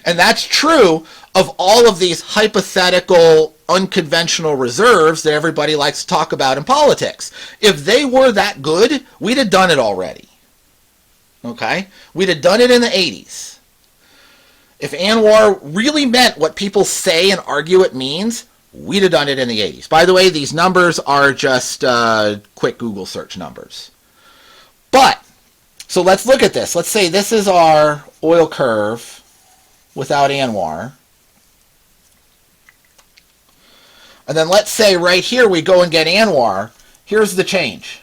And that's true of all of these hypothetical, unconventional reserves that everybody likes to talk about in politics. If they were that good, we'd have done it already. Okay? We'd have done it in the 80s. If ANWR really meant what people say and argue it means, we'd have done it in the 80s. By the way, these numbers are just quick Google search numbers. But, so let's look at this. Let's say this is our oil curve without ANWR. And then let's say right here we go and get ANWR. Here's the change.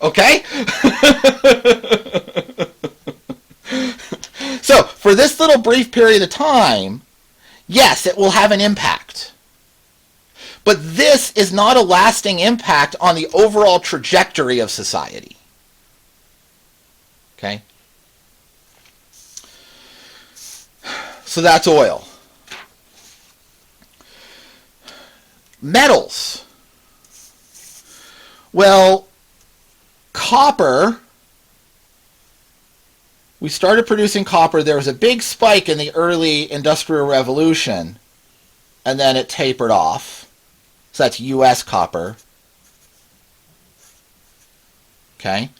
Okay? So, for this little brief period of time, yes, it will have an impact. But this is not a lasting impact on the overall trajectory of society. Okay? So that's oil. Metals. Well, copper, we started producing copper. There was a big spike in the early Industrial Revolution, and then it tapered off. So that's U.S. copper. Okay?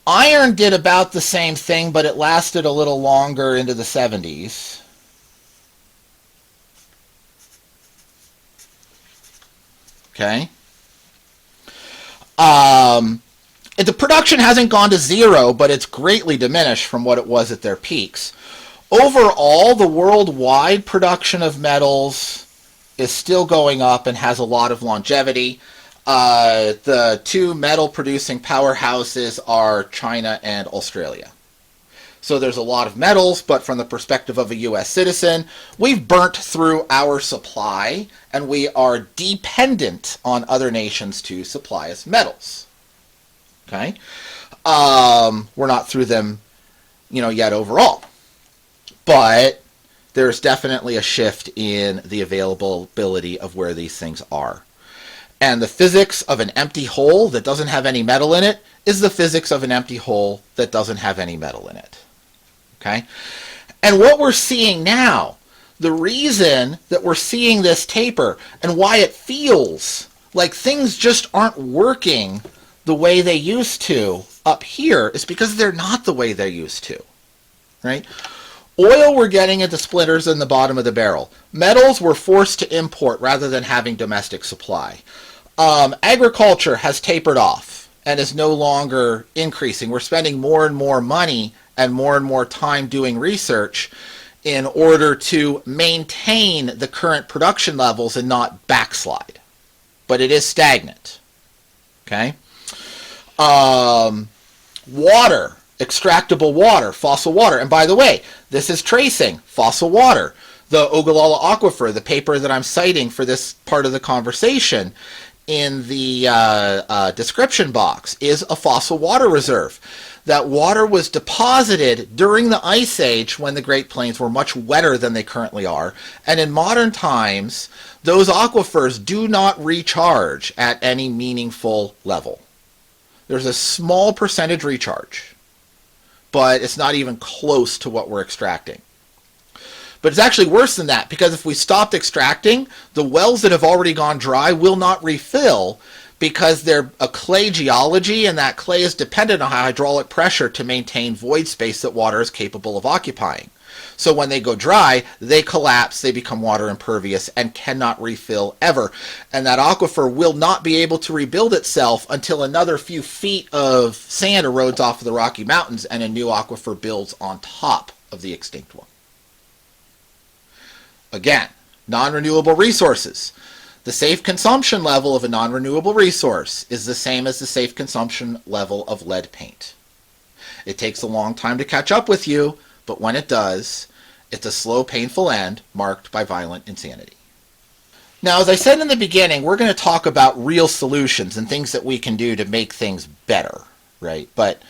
Iron did about the same thing, but it lasted a little longer into the 70s. Okay? The production hasn't gone to zero, but it's greatly diminished from what it was at their peaks. Overall, the worldwide production of metals is still going up and has a lot of longevity. The two metal-producing powerhouses are China and Australia. So there's a lot of metals, but from the perspective of a U.S. citizen, we've burnt through our supply, and we are dependent on other nations to supply us metals. Okay? We're not through them, yet overall. But there's definitely a shift in the availability of where these things are. And the physics of an empty hole that doesn't have any metal in it is the physics of an empty hole that doesn't have any metal in it. Okay? And what we're seeing now, the reason that we're seeing this taper and why it feels like things just aren't working the way they used to up here is because they're not the way they used to. Right? Oil we're getting at the splitters in the bottom of the barrel. Metals we're forced to import rather than having domestic supply. Agriculture has tapered off and is no longer increasing. We're spending more and more money and more time doing research in order to maintain the current production levels and not backslide. But it is stagnant. Okay? Water, extractable water, fossil water. And by the way, this is tracing fossil water. The Ogallala Aquifer, the paper that I'm citing for this part of the conversation in the description box, is a fossil water reserve. That water was deposited during the Ice Age when the Great Plains were much wetter than they currently are. And in modern times, those aquifers do not recharge at any meaningful level. There's a small percentage recharge, but it's not even close to what we're extracting. But it's actually worse than that, because if we stopped extracting, the wells that have already gone dry will not refill because they're a clay geology, and that clay is dependent on hydraulic pressure to maintain void space that water is capable of occupying. So when they go dry, they collapse, they become water impervious, and cannot refill ever. And that aquifer will not be able to rebuild itself until another few feet of sand erodes off of the Rocky Mountains and a new aquifer builds on top of the extinct one. Again, non-renewable resources. The safe consumption level of a non-renewable resource is the same as the safe consumption level of lead paint. It takes a long time to catch up with you, but when it does, it's a slow, painful end marked by violent insanity. Now, as I said in the beginning, we're going to talk about real solutions and things that we can do to make things better, right? But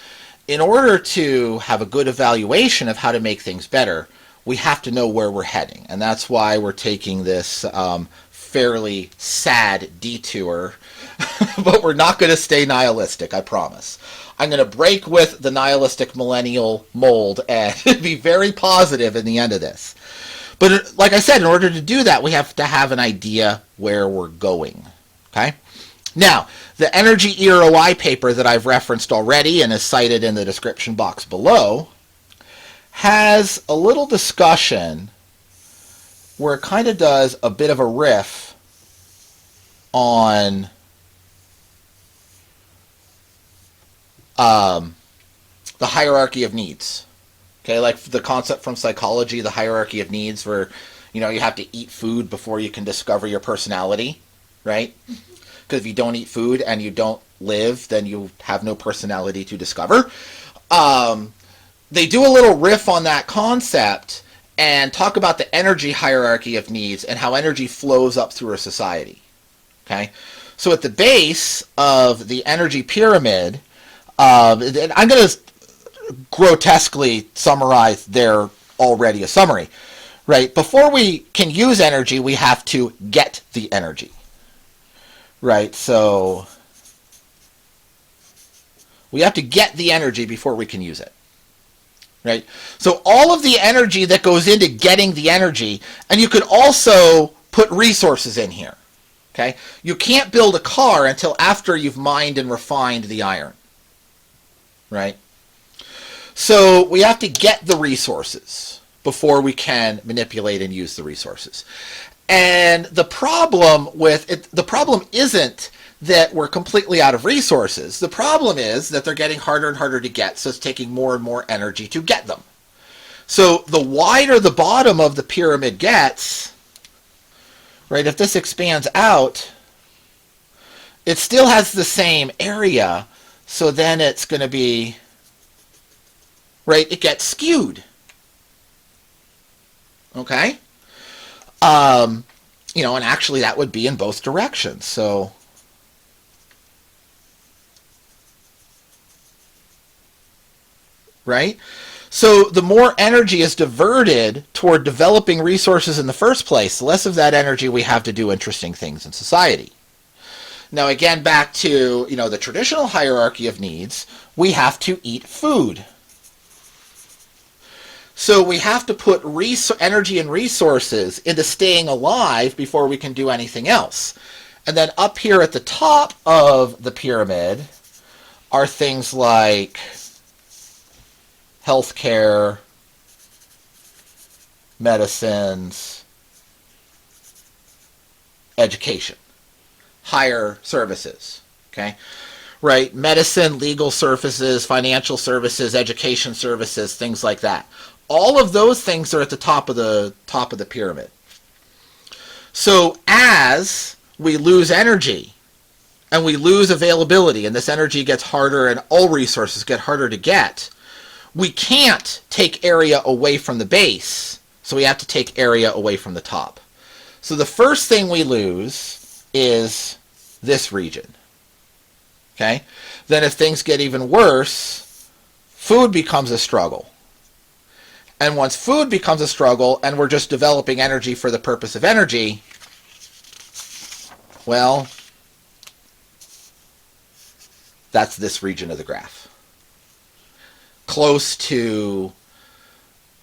in order to have a good evaluation of how to make things better, we have to know where we're heading. And that's why we're taking this fairly sad detour, but we're not going to stay nihilistic, I promise. I'm going to break with the nihilistic millennial mold and be very positive in the end of this. But like I said, in order to do that, we have to have an idea where we're going. Okay? Now, the energy EROI paper that I've referenced already and is cited in the description box below has a little discussion where it kind of does a bit of a riff on the hierarchy of needs. Okay, like the concept from psychology, the hierarchy of needs, where you have to eat food before you can discover your personality, right? Because if you don't eat food and you don't live, then you have no personality to discover. They do a little riff on that concept and talk about the energy hierarchy of needs and how energy flows up through a society. Okay, so at the base of the energy pyramid, and I'm going to grotesquely summarize there already a summary, right? Before we can use energy, we have to get the energy, right? So we have to get the energy before we can use it. Right? So all of the energy that goes into getting the energy, and you could also put resources in here. Okay? You can't build a car until after you've mined and refined the iron. right? So we have to get the resources before we can manipulate and use the resources. And the problem with it, the problem isn't that we're completely out of resources. The problem is that they're getting harder and harder to get, so it's taking more and more energy to get them. So the wider the bottom of the pyramid gets, right, if this expands out, it still has the same area, so then it's going to be, right, it gets skewed. Okay? You know, and actually that would be in both directions. So, right? So the more energy is diverted toward developing resources in the first place, the less of that energy we have to do interesting things in society. Now again, back to, you know, the traditional hierarchy of needs, we have to eat food. So we have to put energy and resources into staying alive before we can do anything else. And then up here at the top of the pyramid are things like healthcare, medicines, education, higher services, okay? Right? Medicine, legal services, financial services, education services, things like that. All of those things are at the top of the pyramid. So as we lose energy and we lose availability and this energy gets harder and all resources get harder to get, we can't take area away from the base, so we have to take area away from the top. So the first thing we lose is this region. Okay? Then if things get even worse, food becomes a struggle. And once food becomes a struggle and we're just developing energy for the purpose of energy, well, that's this region of the graph. Close to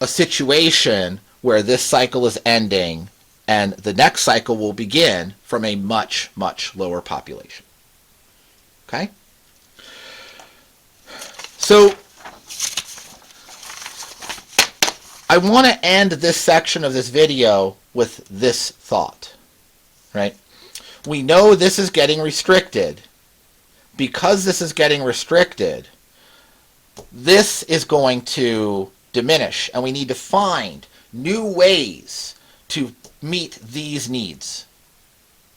a situation where this cycle is ending and the next cycle will begin from a much, much lower population. Okay? So I want to end this section of this video with this thought, right? We know this is getting restricted. Because this is getting restricted, this is going to diminish, and we need to find new ways to meet these needs,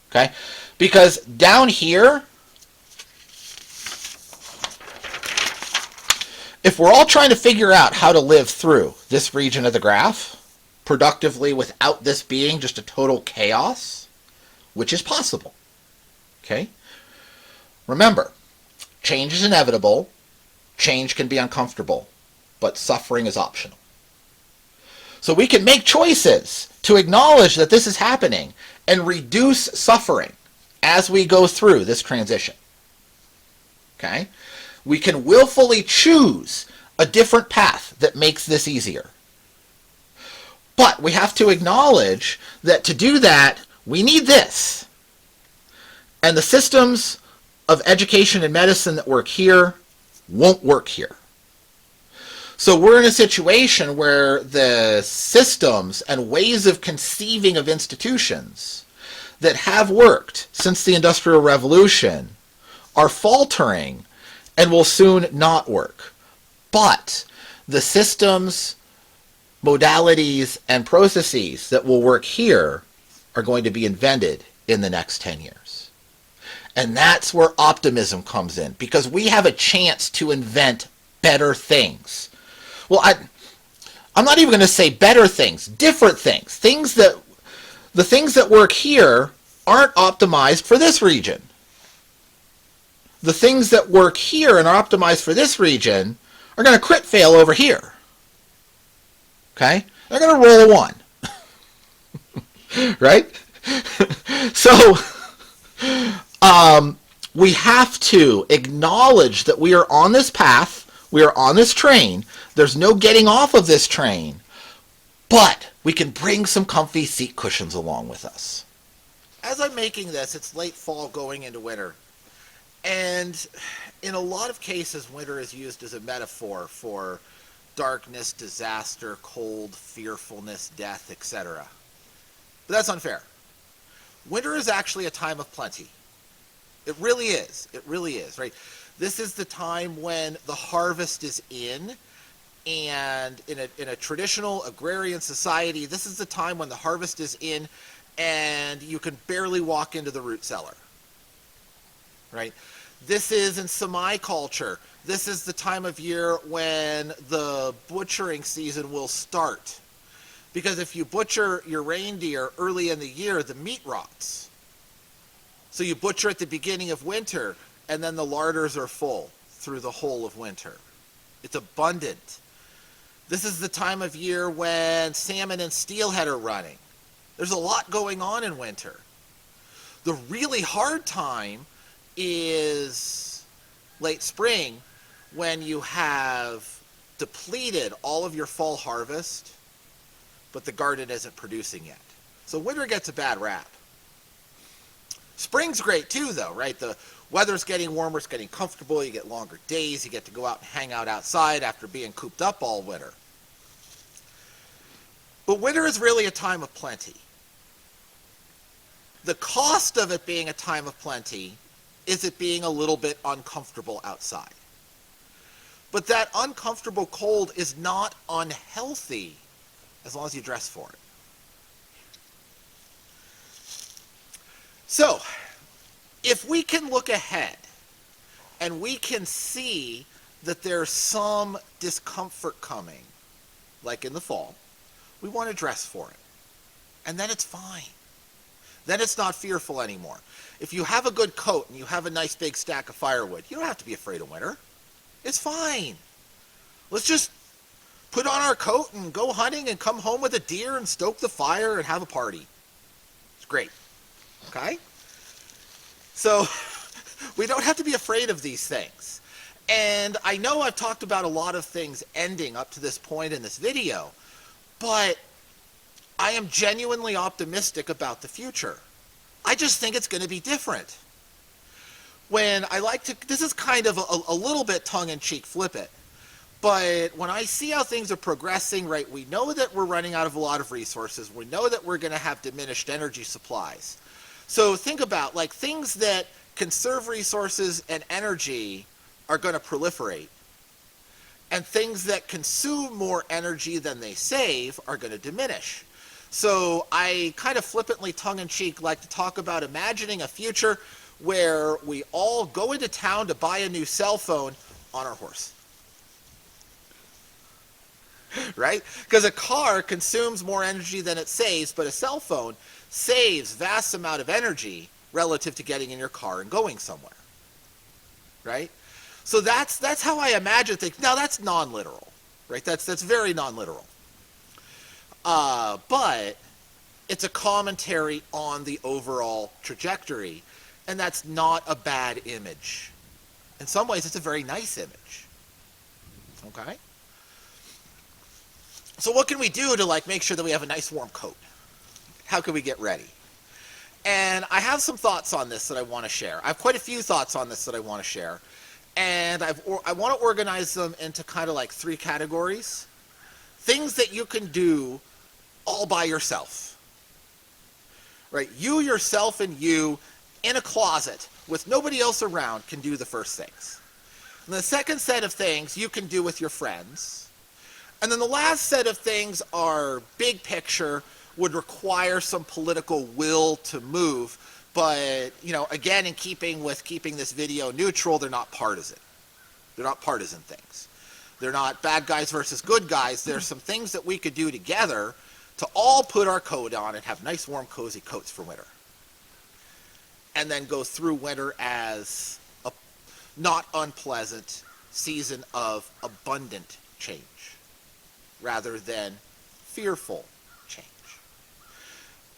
okay? Because down here, if we're all trying to figure out how to live through this region of the graph productively without this being just a total chaos, which is possible, okay? Remember, change is inevitable, change can be uncomfortable, but suffering is optional. So we can make choices to acknowledge that this is happening and reduce suffering as we go through this transition, okay? We can willfully choose a different path that makes this easier. But we have to acknowledge that to do that, we need this. And the systems of education and medicine that work here won't work here. So we're in a situation where the systems and ways of conceiving of institutions that have worked since the Industrial Revolution are faltering and will soon not work. But the systems, modalities, and processes that will work here are going to be invented in the next 10 years. And that's where optimism comes in, because we have a chance to invent better things. Well, I'm not even going to say better things, different things. The things that work here aren't optimized for this region. The things that work here and are optimized for this region are going to crit fail over here. Okay? They're going to roll a 1. Right? So, we have to acknowledge that we are on this path, we are on this train, there's no getting off of this train, but we can bring some comfy seat cushions along with us. As I'm making this, it's late fall going into winter. And in a lot of cases, winter is used as a metaphor for darkness, disaster, cold, fearfulness, death, etc. But that's unfair. Winter is actually a time of plenty. It really is. It really is, right? This is the time when the harvest is in, and in a traditional agrarian society, this is the time when the harvest is in and you can barely walk into the root cellar, right? This is in Semi culture. This is the time of year when the butchering season will start. Because if you butcher your reindeer early in the year, the meat rots. So you butcher at the beginning of winter, and then the larders are full through the whole of winter. It's abundant. This is the time of year when salmon and steelhead are running. There's a lot going on in winter. The really hard time is late spring, when you have depleted all of your fall harvest, but the garden isn't producing yet. So winter gets a bad rap. Spring's great too, though, right? The weather's getting warmer, it's getting comfortable, you get longer days, you get to go out and hang out outside after being cooped up all winter. But winter is really a time of plenty. The cost of it being a time of plenty is it being a little bit uncomfortable outside. But that uncomfortable cold is not unhealthy as long as you dress for it. So, if we can look ahead and we can see that there's some discomfort coming, like in the fall, we want to dress for it. And then it's fine. Then it's not fearful anymore. If you have a good coat and you have a nice big stack of firewood, you don't have to be afraid of winter. It's fine. Let's just put on our coat and go hunting and come home with a deer and stoke the fire and have a party. It's great. Okay? So, we don't have to be afraid of these things. And I know I've talked about a lot of things ending up to this point in this video, but I am genuinely optimistic about the future. I just think it's going to be different. When I like to, this is kind of a little bit tongue-in-cheek flippant, but when I see how things are progressing, right, we know that we're running out of a lot of resources. We know that we're going to have diminished energy supplies. So think about, like, things that conserve resources and energy are going to proliferate. And things that consume more energy than they save are going to diminish. So I kind of flippantly, tongue-in-cheek, like to talk about imagining a future where we all go into town to buy a new cell phone on our horse. Right? Because a car consumes more energy than it saves, but a cell phone saves vast amount of energy relative to getting in your car and going somewhere. Right? So that's how I imagine things. Now that's non-literal, right? That's very non-literal. But it's a commentary on the overall trajectory, and that's not a bad image. In some ways, it's a very nice image. Okay? So what can we do to, like, make sure that we have a nice warm coat? How can we get ready? And I have some thoughts on this that I want to share. I have quite a few thoughts on this that I want to share. And I want to organize them into kind of like 3 categories. Things that you can do all by yourself. Right? You, yourself, and you in a closet with nobody else around can do the first things. And the second set of things you can do with your friends. And then the last set of things are big picture, would require some political will to move. But, you know, again, in keeping with keeping this video neutral, they're not partisan. They're not partisan things. They're not bad guys versus good guys. There's some things that we could do together to all put our coat on and have nice, warm, cozy coats for winter. And then go through winter as a not unpleasant season of abundant change rather than fearful change.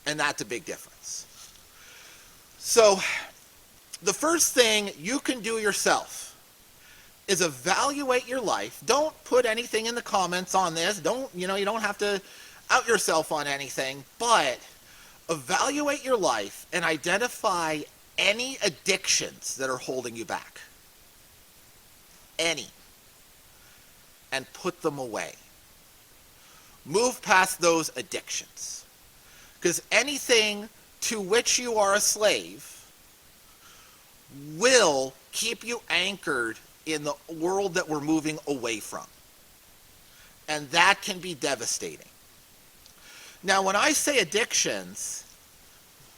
And that's a big difference. So, the first thing you can do yourself is evaluate your life. Don't put anything in the comments on this. You don't have to out yourself on anything, but evaluate your life and identify any addictions that are holding you back. Any. And put them away. Move past those addictions. Because anything to which you are a slave will keep you anchored in the world that we're moving away from. And that can be devastating. Now, when I say addictions,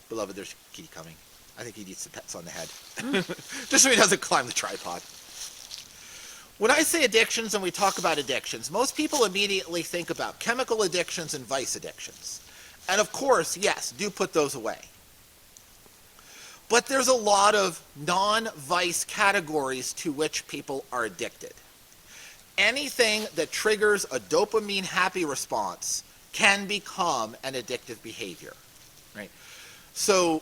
beloved, there's Kitty coming. I think he needs some pets on the head. Just so he doesn't climb the tripod. When I say addictions and we talk about addictions, most people immediately think about chemical addictions and vice addictions. And of course, yes, do put those away. But there's a lot of non-vice categories to which people are addicted. Anything that triggers a dopamine happy response can become an addictive behavior, right? So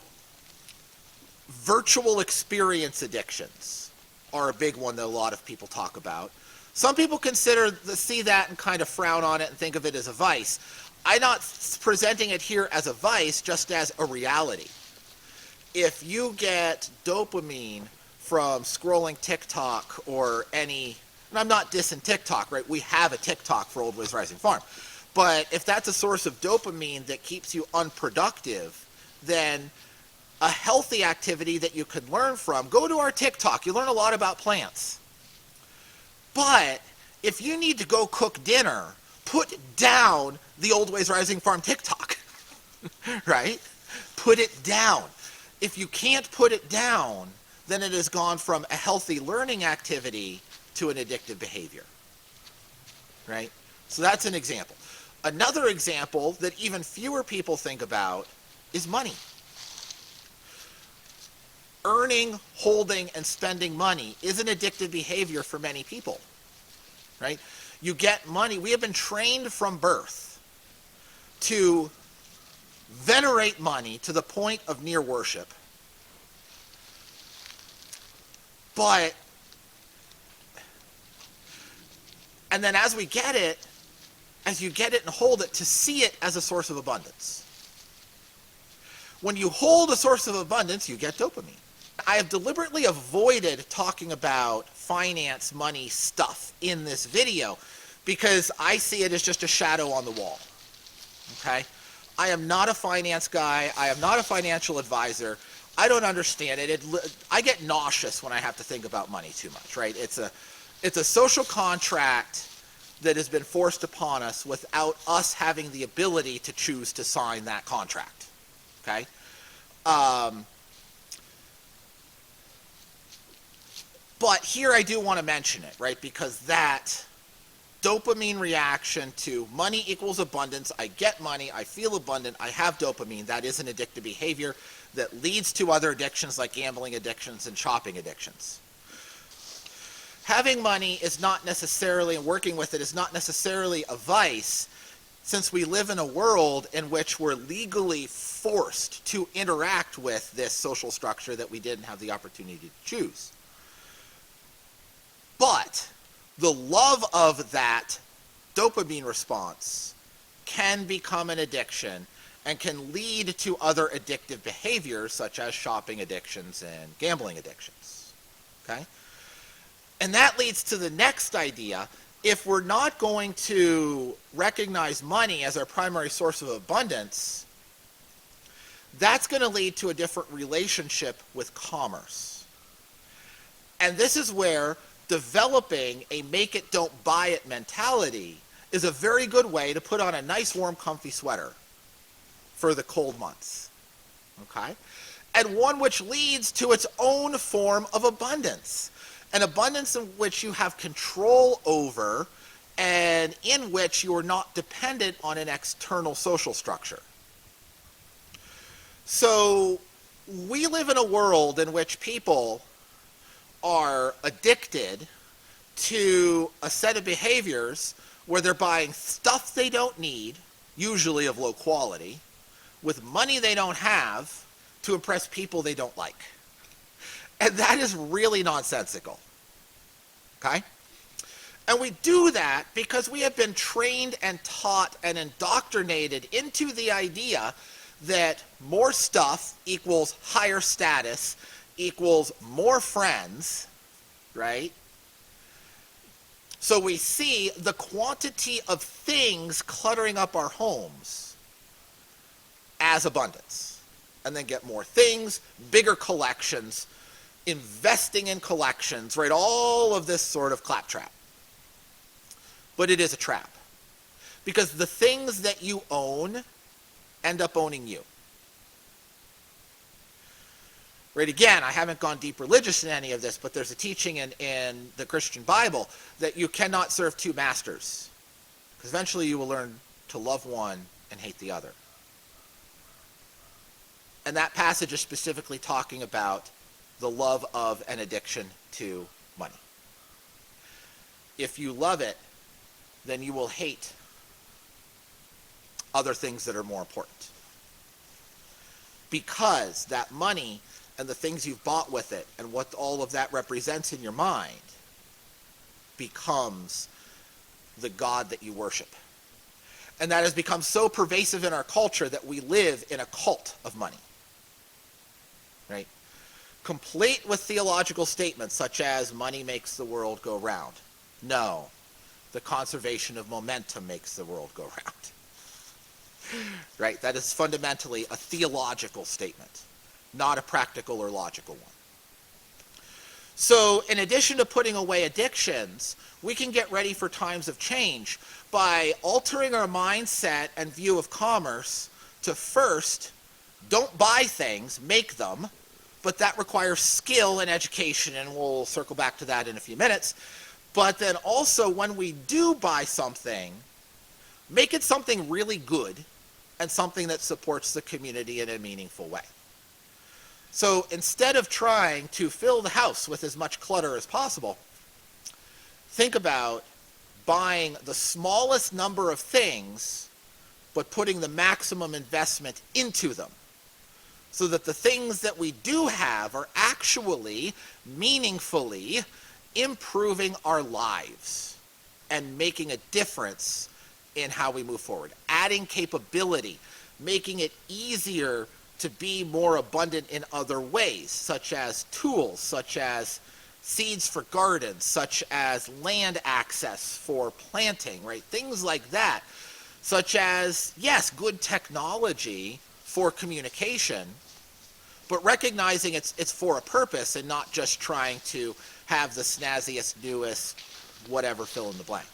virtual experience addictions are a big one that a lot of people talk about. Some people see that and kind of frown on it and think of it as a vice. I'm not presenting it here as a vice, just as a reality. If you get dopamine from scrolling TikTok or any, and I'm not dissing TikTok, right? We have a TikTok for Old Ways Rising Farm. But if that's a source of dopamine that keeps you unproductive, then a healthy activity that you could learn from, go to our TikTok. You learn a lot about plants. But if you need to go cook dinner, put down the Old Ways Rising Farm TikTok, right? Put it down. If you can't put it down, then it has gone from a healthy learning activity to an addictive behavior, right? So that's an example. Another example that even fewer people think about is money. Earning, holding, and spending money is an addictive behavior for many people, right? You get money. We have been trained from birth to venerate money to the point of near worship. And then as you get it and hold it, to see it as a source of abundance. When you hold a source of abundance, you get dopamine. I have deliberately avoided talking about finance, money stuff in this video because I see it as just a shadow on the wall, okay? I am not a finance guy. I am not a financial advisor. I don't understand it. I get nauseous when I have to think about money too much, right? It's a social contract that has been forced upon us without us having the ability to choose to sign that contract, okay? But here I do want to mention it, right? Because that dopamine reaction to money equals abundance. I get money, I feel abundant, I have dopamine. That is an addictive behavior that leads to other addictions like gambling addictions and shopping addictions. Having money is not necessarily, and working with it is not necessarily a vice, since we live in a world in which we're legally forced to interact with this social structure that we didn't have the opportunity to choose. But the love of that dopamine response can become an addiction and can lead to other addictive behaviors such as shopping addictions and gambling addictions, okay? And that leads to the next idea. If we're not going to recognize money as our primary source of abundance, that's going to lead to a different relationship with commerce. And this is where developing a make it, don't buy it mentality is a very good way to put on a nice, warm, comfy sweater for the cold months, okay? And one which leads to its own form of abundance, an abundance in which you have control over and in which you are not dependent on an external social structure. So we live in a world in which people are addicted to a set of behaviors where they're buying stuff they don't need, usually of low quality, with money they don't have to impress people they don't like. And that is really nonsensical, okay? And we do that because we have been trained and taught and indoctrinated into the idea that more stuff equals higher status equals more friends, right? So we see the quantity of things cluttering up our homes as abundance. And then get more things, bigger collections, investing in collections, right? All of this sort of claptrap. But it is a trap. Because the things that you own end up owning you. Right, again, I haven't gone deep religious in any of this, but there's a teaching in the Christian Bible that you cannot serve two masters. Because eventually you will learn to love one and hate the other. And that passage is specifically talking about the love of an addiction to money. If you love it, then you will hate other things that are more important. Because that money and the things you've bought with it and what all of that represents in your mind becomes the God that you worship. And that has become so pervasive in our culture that we live in a cult of money. Right? Complete with theological statements such as money makes the world go round. No. The conservation of momentum makes the world go round. Right? That is fundamentally a theological statement, not a practical or logical one. So, in addition to putting away addictions, we can get ready for times of change by altering our mindset and view of commerce to first, don't buy things, make them, but that requires skill and education, and we'll circle back to that in a few minutes. But then also, when we do buy something, make it something really good and something that supports the community in a meaningful way. So instead of trying to fill the house with as much clutter as possible, think about buying the smallest number of things, but putting the maximum investment into them, so that the things that we do have are actually meaningfully improving our lives and making a difference in how we move forward. Adding capability, making it easier to be more abundant in other ways, such as tools, such as seeds for gardens, such as land access for planting, right? Things like that, such as, yes, good technology for communication, but recognizing it's for a purpose and not just trying to have the snazziest, newest, whatever, fill in the blank.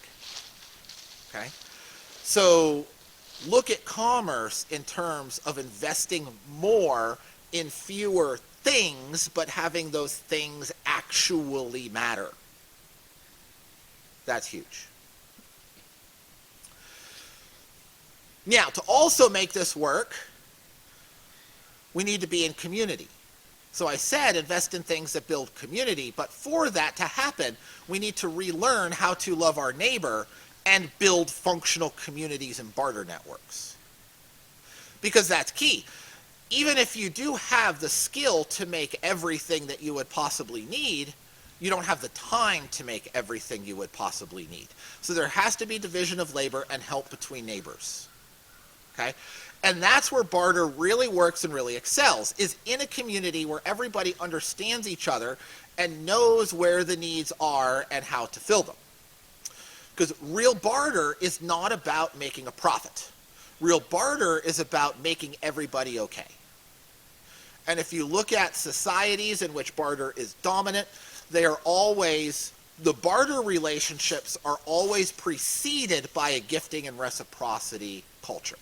Okay? So look at commerce in terms of investing more in fewer things, but having those things actually matter. That's huge. Now, to also make this work, we need to be in community. So I said invest in things that build community, but for that to happen, we need to relearn how to love our neighbor and build functional communities and barter networks. Because that's key. Even if you do have the skill to make everything that you would possibly need, you don't have the time to make everything you would possibly need. So there has to be division of labor and help between neighbors. Okay? And that's where barter really works and really excels, is in a community where everybody understands each other and knows where the needs are and how to fill them. Because real barter is not about making a profit. Real barter is about making everybody okay. And if you look at societies in which barter is dominant, they are always, the barter relationships are always preceded by a gifting and reciprocity culture.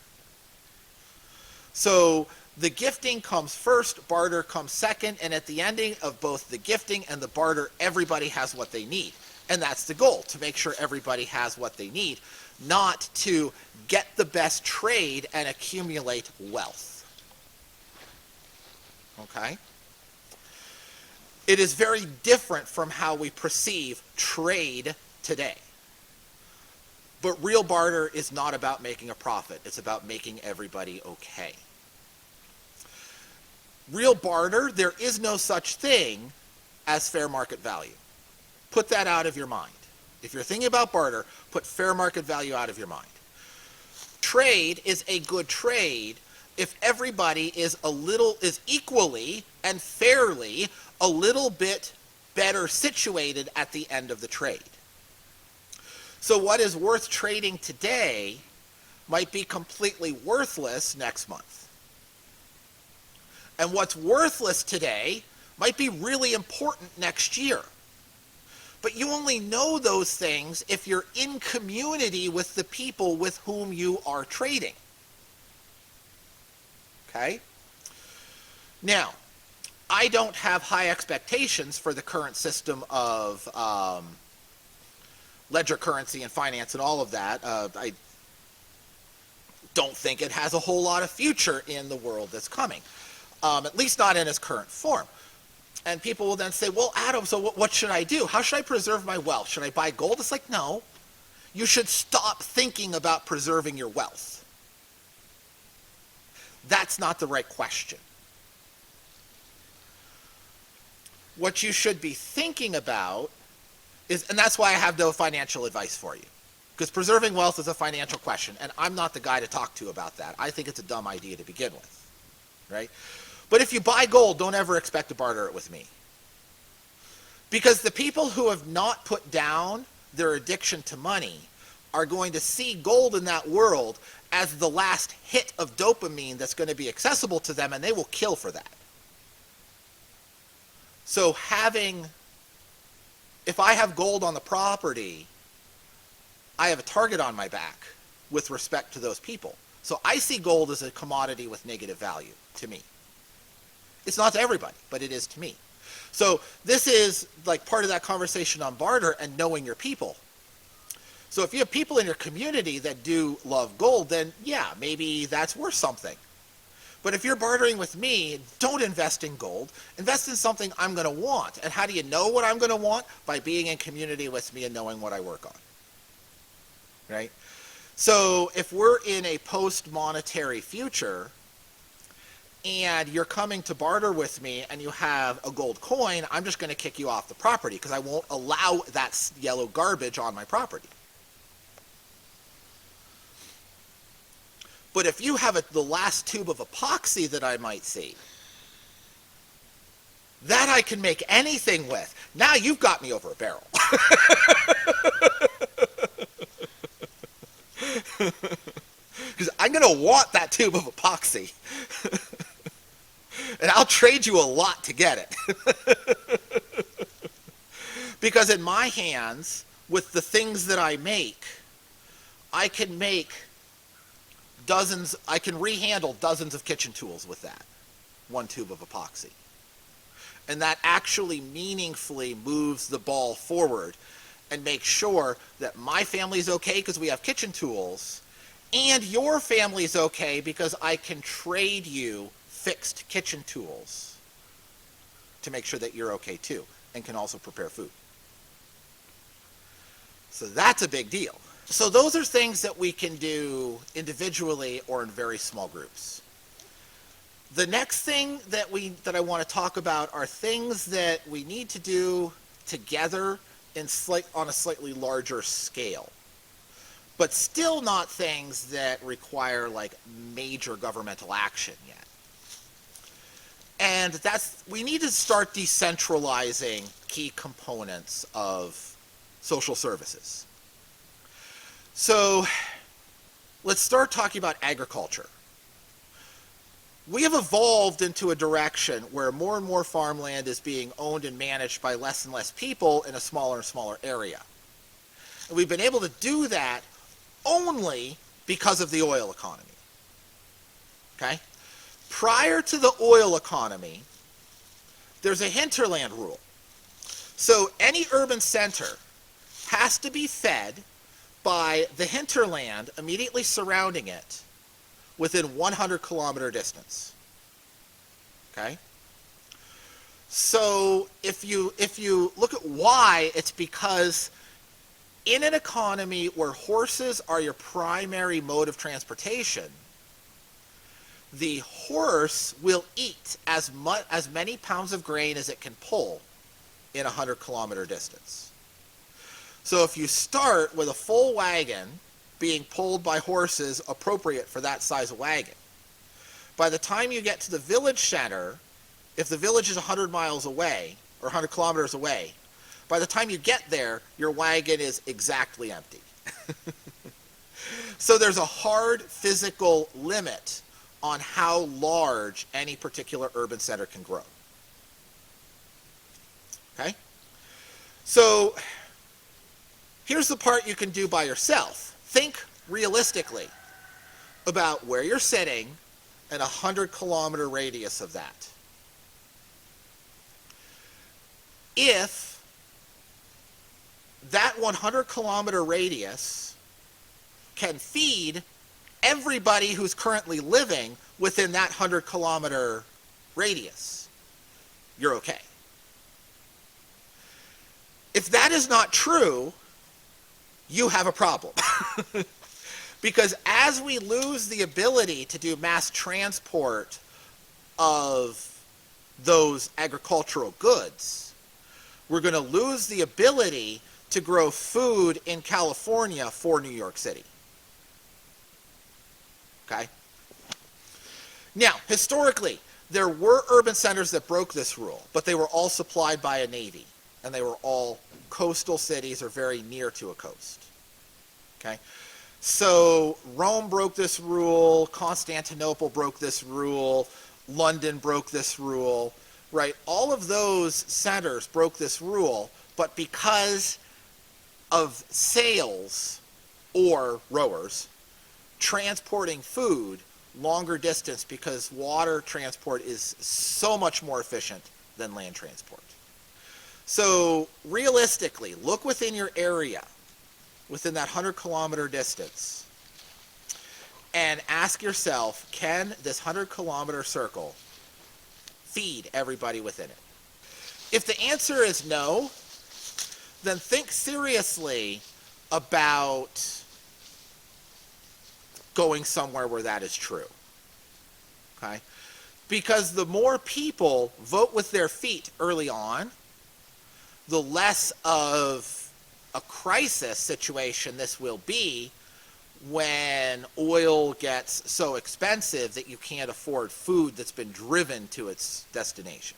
So the gifting comes first, barter comes second, and at the ending of both the gifting and the barter, everybody has what they need. And that's the goal, to make sure everybody has what they need, not to get the best trade and accumulate wealth. Okay? It is very different from how we perceive trade today. But real barter is not about making a profit. It's about making everybody okay. Real barter, there is no such thing as fair market value. Put that out of your mind. If you're thinking about barter, put fair market value out of your mind. Trade is a good trade if everybody is equally and fairly a little bit better situated at the end of the trade. So what is worth trading today might be completely worthless next month. And what's worthless today might be really important next year. But you only know those things if you're in community with the people with whom you are trading. Okay? Now, I don't have high expectations for the current system of ledger currency and finance and all of that. I don't think it has a whole lot of future in the world that's coming, at least not in its current form. And people will then say, well, Adam, so what should I do? How should I preserve my wealth? Should I buy gold? It's like, no. You should stop thinking about preserving your wealth. That's not the right question. What you should be thinking about is, and that's why I have no financial advice for you, because preserving wealth is a financial question, and I'm not the guy to talk to about that. I think it's a dumb idea to begin with, right? But if you buy gold, don't ever expect to barter it with me. Because the people who have not put down their addiction to money are going to see gold in that world as the last hit of dopamine that's going to be accessible to them, and they will kill for that. So if I have gold on the property, I have a target on my back with respect to those people. So I see gold as a commodity with negative value to me. It's not to everybody, but it is to me. So this is like part of that conversation on barter and knowing your people. So if you have people in your community that do love gold, then yeah, maybe that's worth something. But if you're bartering with me, don't invest in gold. Invest in something I'm going to want. And how do you know what I'm going to want? By being in community with me and knowing what I work on. Right? So if we're in a post-monetary future, and you're coming to barter with me and you have a gold coin, I'm just going to kick you off the property because I won't allow that yellow garbage on my property. But if you have the last tube of epoxy that I might see, that I can make anything with, now you've got me over a barrel. Because I'm going to want that tube of epoxy. And I'll trade you a lot to get it. Because in my hands, with the things that I make, I can rehandle dozens of kitchen tools with that one tube of epoxy. And that actually meaningfully moves the ball forward and makes sure that my family's okay because we have kitchen tools, and your family's okay because I can trade you fixed kitchen tools to make sure that you're okay too, and can also prepare food. So that's a big deal. So those are things that we can do individually or in very small groups. The next thing that I want to talk about are things that we need to do together on a slightly larger scale, but still not things that require like major governmental action yet. And we need to start decentralizing key components of social services. So let's start talking about agriculture. We have evolved into a direction where more and more farmland is being owned and managed by less and less people in a smaller and smaller area. And we've been able to do that only because of the oil economy. Okay? Prior to the oil economy, there's a hinterland rule. So any urban center has to be fed by the hinterland immediately surrounding it within 100-kilometer distance. Okay? So if you look at why, it's because in an economy where horses are your primary mode of transportation, the horse will eat as many pounds of grain as it can pull in a 100-kilometer distance. So if you start with a full wagon being pulled by horses appropriate for that size of wagon, By the time you get to the village center, if the village is 100 miles away, or 100 kilometers away, by the time you get there, your wagon is exactly empty. So there's a hard physical limit on how large any particular urban center can grow. Okay? So here's the part you can do by yourself. Think realistically about where you're sitting and a 100-kilometer radius of that. If that 100-kilometer radius can feed everybody who's currently living within that 100-kilometer radius, you're okay. If that is not true, you have a problem. Because as we lose the ability to do mass transport of those agricultural goods, we're going to lose the ability to grow food in California for New York City. Okay? Now, historically, there were urban centers that broke this rule, but they were all supplied by a navy, and they were all coastal cities or very near to a coast. Okay? So Rome broke this rule, Constantinople broke this rule, London broke this rule, right? All of those centers broke this rule, but because of sails or rowers transporting food longer distance, because water transport is so much more efficient than land transport. So realistically, look within your area, within that 100-kilometer distance, and ask yourself, can this 100-kilometer circle feed everybody within it? If the answer is no, then think seriously about going somewhere where that is true. Okay? Because the more people vote with their feet early on, the less of a crisis situation this will be when oil gets so expensive that you can't afford food that's been driven to its destination.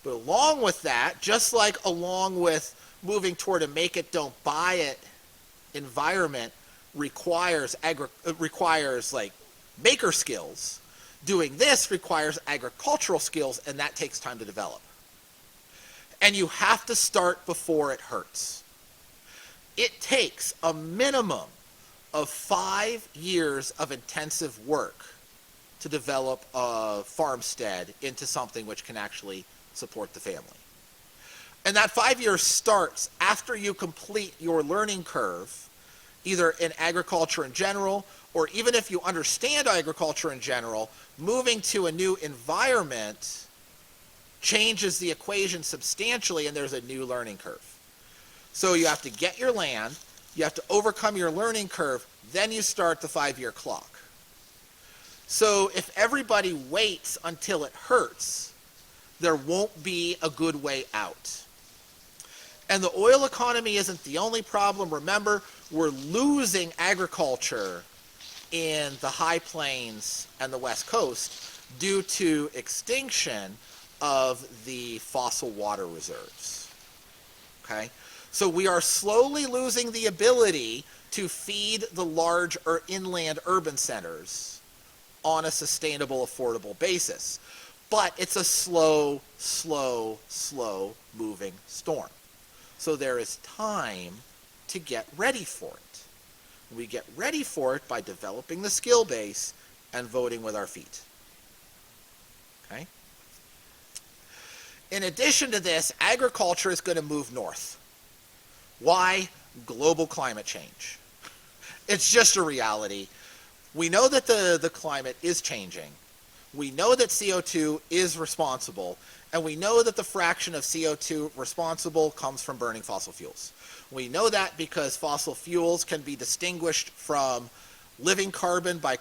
But along with that, just like along with moving toward a make it, don't buy it environment requires like maker skills, doing this requires agricultural skills, and that takes time to develop. And you have to start before it hurts. It takes a minimum of 5 years of intensive work to develop a farmstead into something which can actually support the family. And that 5 years starts after you complete your learning curve, either in agriculture in general, or even if you understand agriculture in general, moving to a new environment changes the equation substantially, and there's a new learning curve. So you have to get your land, you have to overcome your learning curve, then you start the 5-year clock. So if everybody waits until it hurts, there won't be a good way out. And the oil economy isn't the only problem. Remember, we're losing agriculture in the high plains and the west coast due to extinction of the fossil water reserves. Okay? So we are slowly losing the ability to feed the large or inland urban centers on a sustainable, affordable basis. But it's a slow moving storm. So there is time to get ready for it. We get ready for it by developing the skill base and voting with our feet. Okay? In addition to this, agriculture is going to move north. Why? Global climate change. It's just a reality. We know that the climate is changing. We know that CO2 is responsible, and we know that the fraction of CO2 responsible comes from burning fossil fuels. We know that because fossil fuels can be distinguished from living carbon by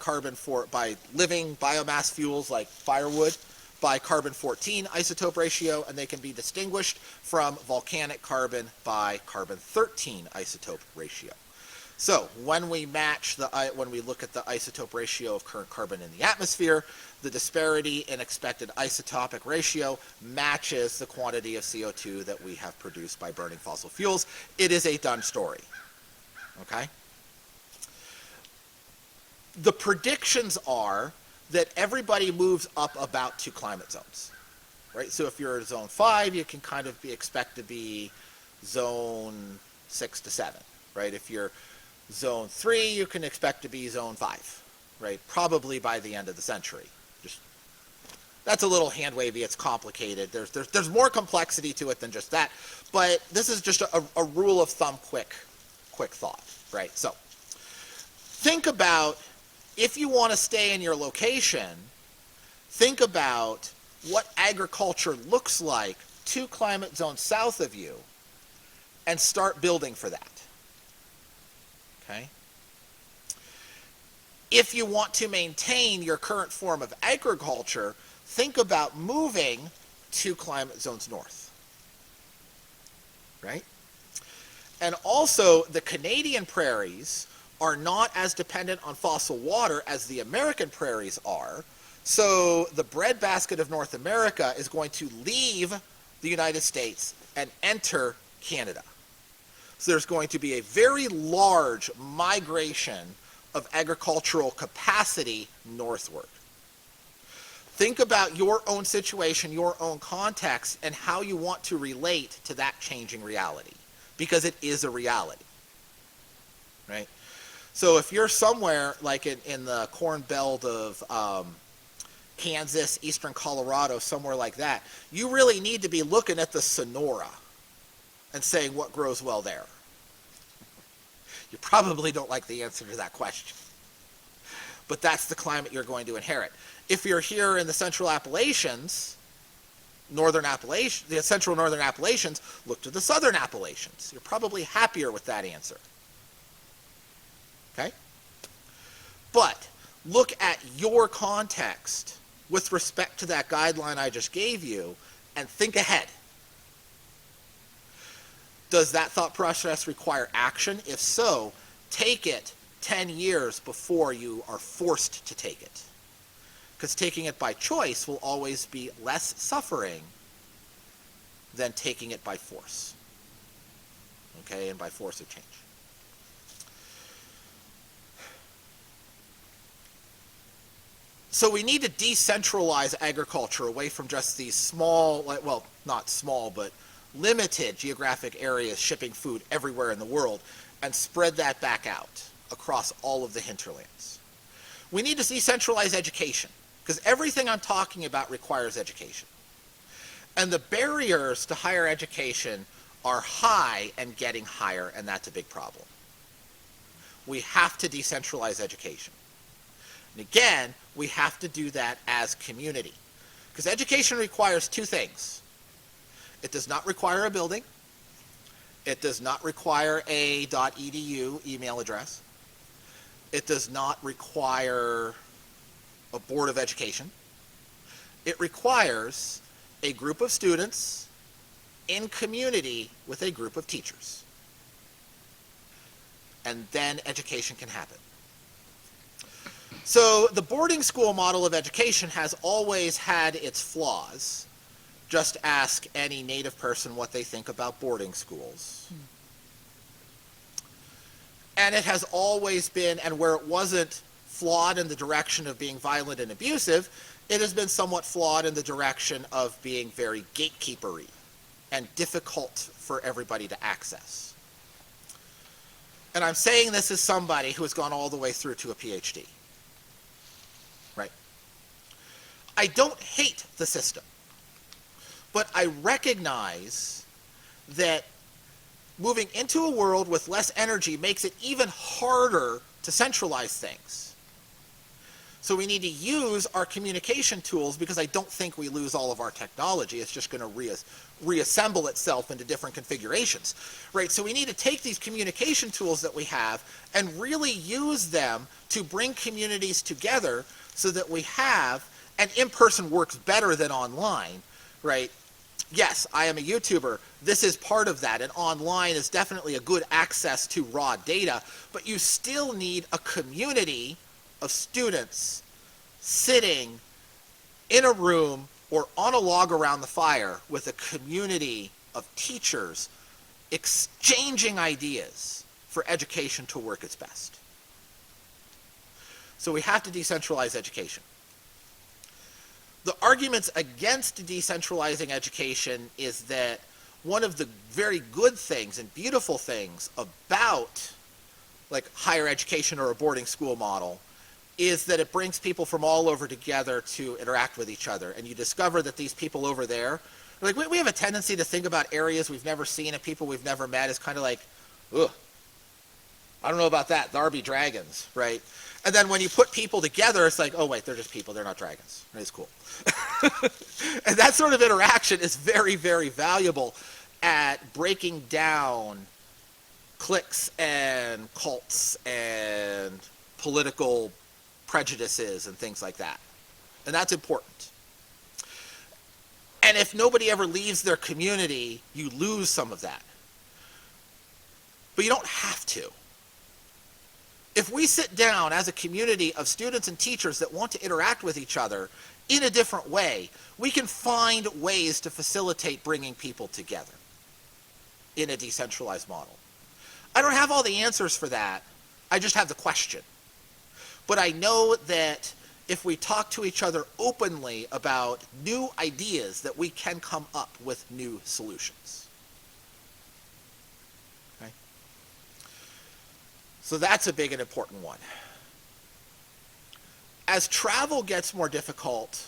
living biomass fuels like firewood by carbon-14 isotope ratio, and they can be distinguished from volcanic carbon by carbon-13 isotope ratio. So when we when we look at the isotope ratio of current carbon in the atmosphere, the disparity in expected isotopic ratio matches the quantity of CO2 that we have produced by burning fossil fuels. It is a done story. Okay? The predictions are that everybody moves up about 2 climate zones. Right? So if you're in zone 5, you can kind of expect to be zone 6 to 7. Right? If you're zone 3, you can expect to be zone 5, right? Probably by the end of the century. That's a little hand wavy. It's complicated. There's more complexity to it than just that. But this is just a rule of thumb, quick thought, right? So think about, if you want to stay in your location, think about what agriculture looks like 2 climate zones south of you, and start building for that. Okay? If you want to maintain your current form of agriculture, think about moving 2 climate zones north. Right? And also, the Canadian prairies are not as dependent on fossil water as the American prairies are. So the breadbasket of North America is going to leave the United States and enter Canada. So there's going to be a very large migration of agricultural capacity northward. Think about your own situation, your own context, and how you want to relate to that changing reality, because it is a reality, right? So if you're somewhere like in the Corn Belt of Kansas, eastern Colorado, somewhere like that, you really need to be looking at the Sonora and saying what grows well there. You probably don't like the answer to that question. But that's the climate you're going to inherit. If you're here in the Central Appalachians, the Central Northern Appalachians, look to the Southern Appalachians. You're probably happier with that answer. Okay? But look at your context with respect to that guideline I just gave you and think ahead. Does that thought process require action? If so, take it 10 years before you are forced to take it. Because taking it by choice will always be less suffering than taking it by force. Okay, and by force of change. So we need to decentralize agriculture away from just these small, well, not small, but limited geographic areas shipping food everywhere in the world, and spread that back out across all of the hinterlands. We need to decentralize education, because everything I'm talking about requires education. And the barriers to higher education are high and getting higher, and that's a big problem. We have to decentralize education. And again, we have to do that as community, because education requires 2 things. It does not require a building. It does not require a .edu email address. It does not require a board of education. It requires a group of students in community with a group of teachers. And then education can happen. So the boarding school model of education has always had its flaws. Just ask any native person what they think about boarding schools. And it has always been, and where it wasn't flawed in the direction of being violent and abusive, it has been somewhat flawed in the direction of being very gatekeepery and difficult for everybody to access. And I'm saying this as somebody who has gone all the way through to a PhD. Right? I don't hate the system. But I recognize that moving into a world with less energy makes it even harder to centralize things. So we need to use our communication tools, because I don't think we lose all of our technology. It's just going to reassemble itself into different configurations. Right? So we need to take these communication tools that we have and really use them to bring communities together so that we have, and in-person works better than online, right? yes, I am a YouTuber. This is part of that, and online is definitely a good access to raw data, but you still need a community of students sitting in a room or on a log around the fire with a community of teachers exchanging ideas for education to work its best. So we have to decentralize education. The arguments against decentralizing education is that one of the very good things and beautiful things about like higher education or a boarding school model is that it brings people from all over together to interact with each other. And you discover that these people over there, like we have a tendency to think about areas we've never seen and people we've never met as kind of like, ugh, I don't know about that, there be dragons, right? And then when you put people together, it's like, oh wait, they're just people, they're not dragons. Right? It's cool. And that sort of interaction is very, very valuable at breaking down cliques and cults and political prejudices and things like that. And that's important. And if nobody ever leaves their community, you lose some of that. But you don't have to. If we sit down as a community of students and teachers that want to interact with each other in a different way, we can find ways to facilitate bringing people together in a decentralized model. I don't have all the answers for that. I just have the question. But I know that if we talk to each other openly about new ideas, that we can come up with new solutions. Okay? So that's a big and important one. As travel gets more difficult,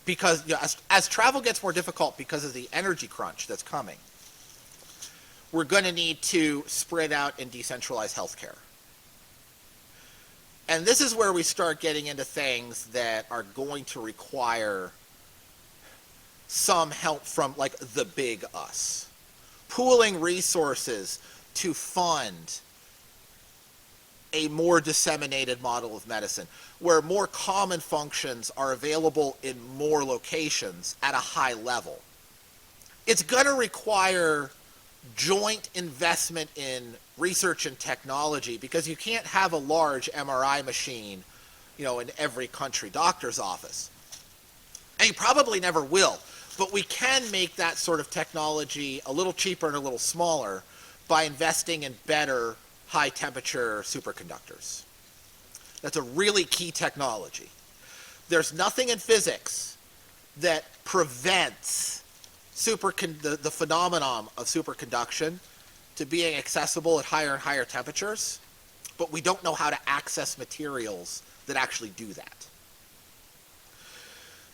because as travel gets more difficult because of the energy crunch that's coming, we're going to need to spread out and decentralize healthcare. And this is where we start getting into things that are going to require some help from like the big us. Pooling resources to fund a more disseminated model of medicine, where more common functions are available in more locations at a high level. It's going to require joint investment in research and technology, because you can't have a large MRI machine, in every country doctor's office. And you probably never will, but we can make that sort of technology a little cheaper and a little smaller by investing in better high temperature superconductors. That's a really key technology. There's nothing in physics that prevents the phenomenon of superconduction to being accessible at higher and higher temperatures, but we don't know how to access materials that actually do that.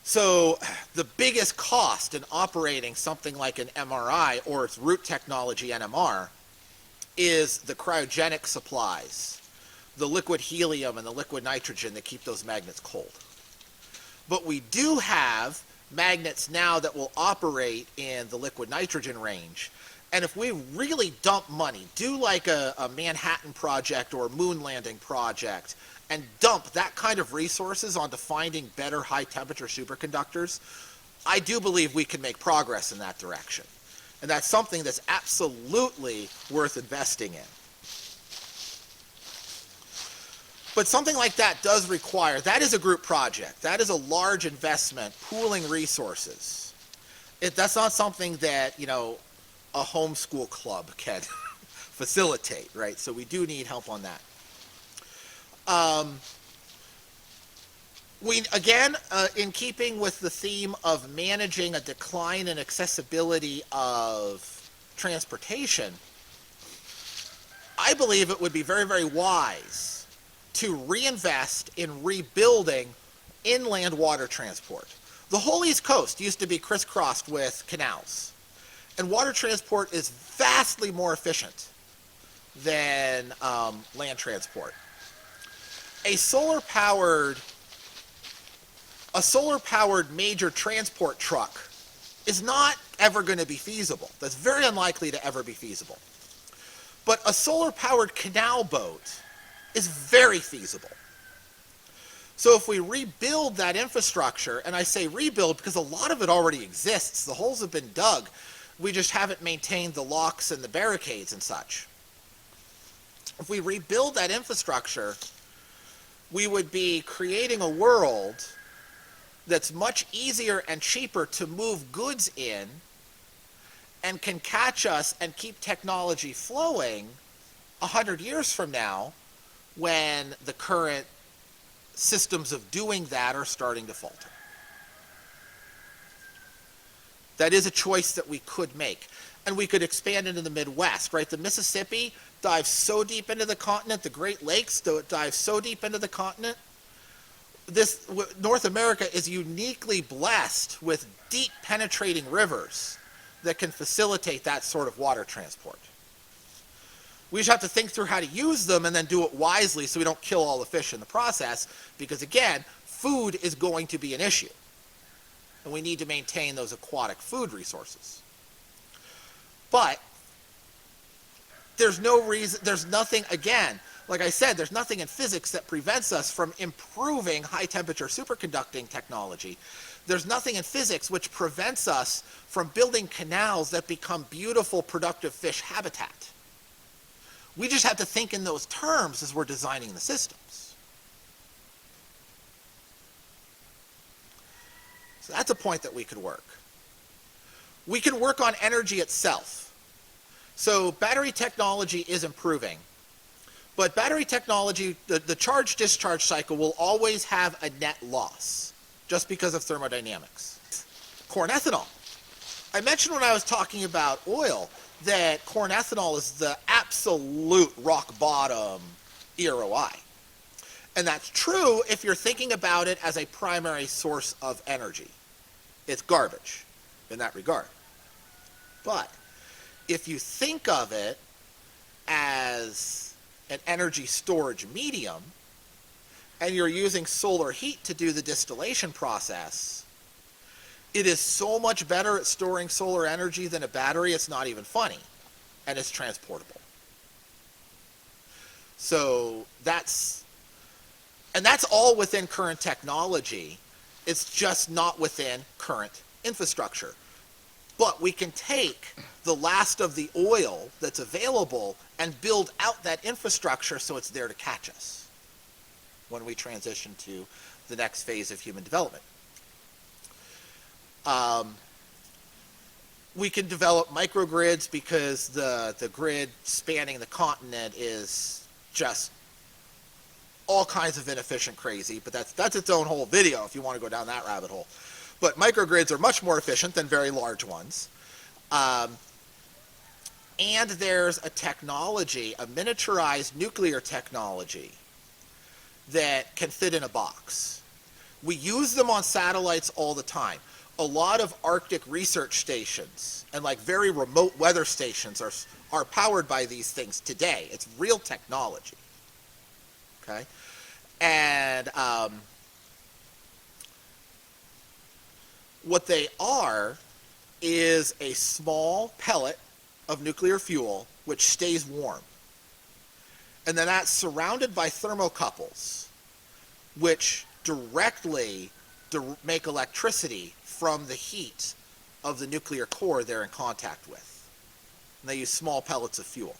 So the biggest cost in operating something like an MRI or its root technology, NMR, is the cryogenic supplies, the liquid helium and the liquid nitrogen that keep those magnets cold. But we do have magnets now that will operate in the liquid nitrogen range. And if we really dump money, do like a Manhattan project or a moon landing project, and dump that kind of resources onto finding better high temperature superconductors, I do believe we can make progress in that direction. And that's something that's absolutely worth investing in. But something like that does require, that is a group project. That is a large investment, pooling resources. That's not something that, a homeschool club can facilitate, right? So we do need help on that. In keeping with the theme of managing a decline in accessibility of transportation, I believe it would be very, very wise to reinvest in rebuilding inland water transport. The whole East Coast used to be crisscrossed with canals, and water transport is vastly more efficient than land transport. A solar-powered major transport truck is not ever going to be feasible. That's very unlikely to ever be feasible. But a solar-powered canal boat is very feasible. So if we rebuild that infrastructure, and I say rebuild because a lot of it already exists, the holes have been dug, we just haven't maintained the locks and the barricades and such. If we rebuild that infrastructure, we would be creating a world that's much easier and cheaper to move goods in and can catch us and keep technology flowing 100 years from now when the current systems of doing that are starting to falter. That is a choice that we could make. And we could expand into the Midwest, right? The Mississippi dives so deep into the continent, the Great Lakes dive so deep into the continent. North America is uniquely blessed with deep penetrating rivers that can facilitate that sort of water transport. We just have to think through how to use them and then do it wisely so we don't kill all the fish in the process, because again, food is going to be an issue. And we need to maintain those aquatic food resources. But there's no reason, there's nothing, again, like I said, there's nothing in physics that prevents us from improving high temperature superconducting technology. There's nothing in physics which prevents us from building canals that become beautiful, productive fish habitat. We just have to think in those terms as we're designing the systems. So that's a point that we could work. We can work on energy itself. So battery technology is improving. But battery technology, the charge-discharge cycle will always have a net loss, just because of thermodynamics. Corn ethanol. I mentioned when I was talking about oil that corn ethanol is the absolute rock bottom EROI. And that's true if you're thinking about it as a primary source of energy. It's garbage in that regard. But if you think of it as an energy storage medium, and you're using solar heat to do the distillation process, it is so much better at storing solar energy than a battery, it's not even funny. And it's transportable. So that's all within current technology. It's just not within current infrastructure. But we can take the last of the oil that's available and build out that infrastructure so it's there to catch us when we transition to the next phase of human development. We can develop microgrids because the grid spanning the continent is just all kinds of inefficient crazy, but that's its own whole video if you want to go down that rabbit hole. But microgrids are much more efficient than very large ones. And there's a technology, a miniaturized nuclear technology that can fit in a box. We use them on satellites all the time. A lot of Arctic research stations and like very remote weather stations are powered by these things today. It's real technology. Okay? And what they are is a small pellet of nuclear fuel which stays warm. And then that's surrounded by thermocouples which directly make electricity from the heat of the nuclear core they're in contact with. And they use small pellets of fuel.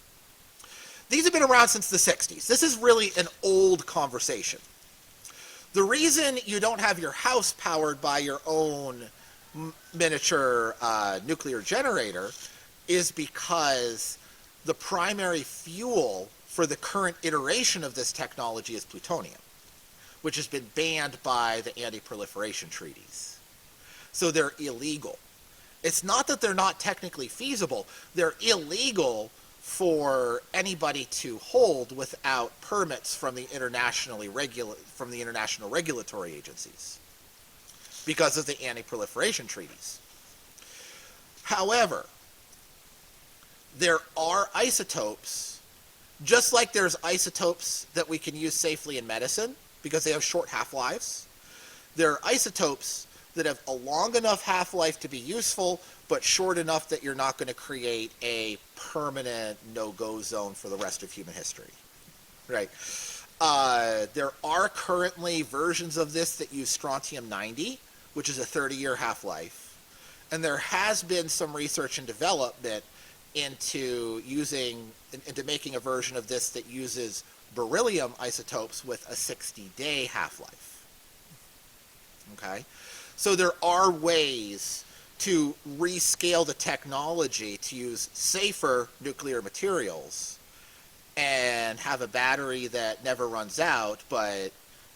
These have been around since the 60s. This is really an old conversation. The reason you don't have your house powered by your own miniature nuclear generator is because the primary fuel for the current iteration of this technology is plutonium, which has been banned by the anti-proliferation treaties. So they're illegal. It's not that they're not technically feasible, they're illegal for anybody to hold without permits from the international regulatory agencies because of the anti-proliferation treaties. However, there are isotopes, just like there's isotopes that we can use safely in medicine because they have short half-lives. There are isotopes that have a long enough half-life to be useful, but short enough that you're not going to create a permanent no-go zone for the rest of human history. Right? There are currently versions of this that use strontium-90, which is a 30-year half-life. And there has been some research and development into making a version of this that uses beryllium isotopes with a 60-day half-life. Okay? So there are ways to rescale the technology to use safer nuclear materials and have a battery that never runs out, but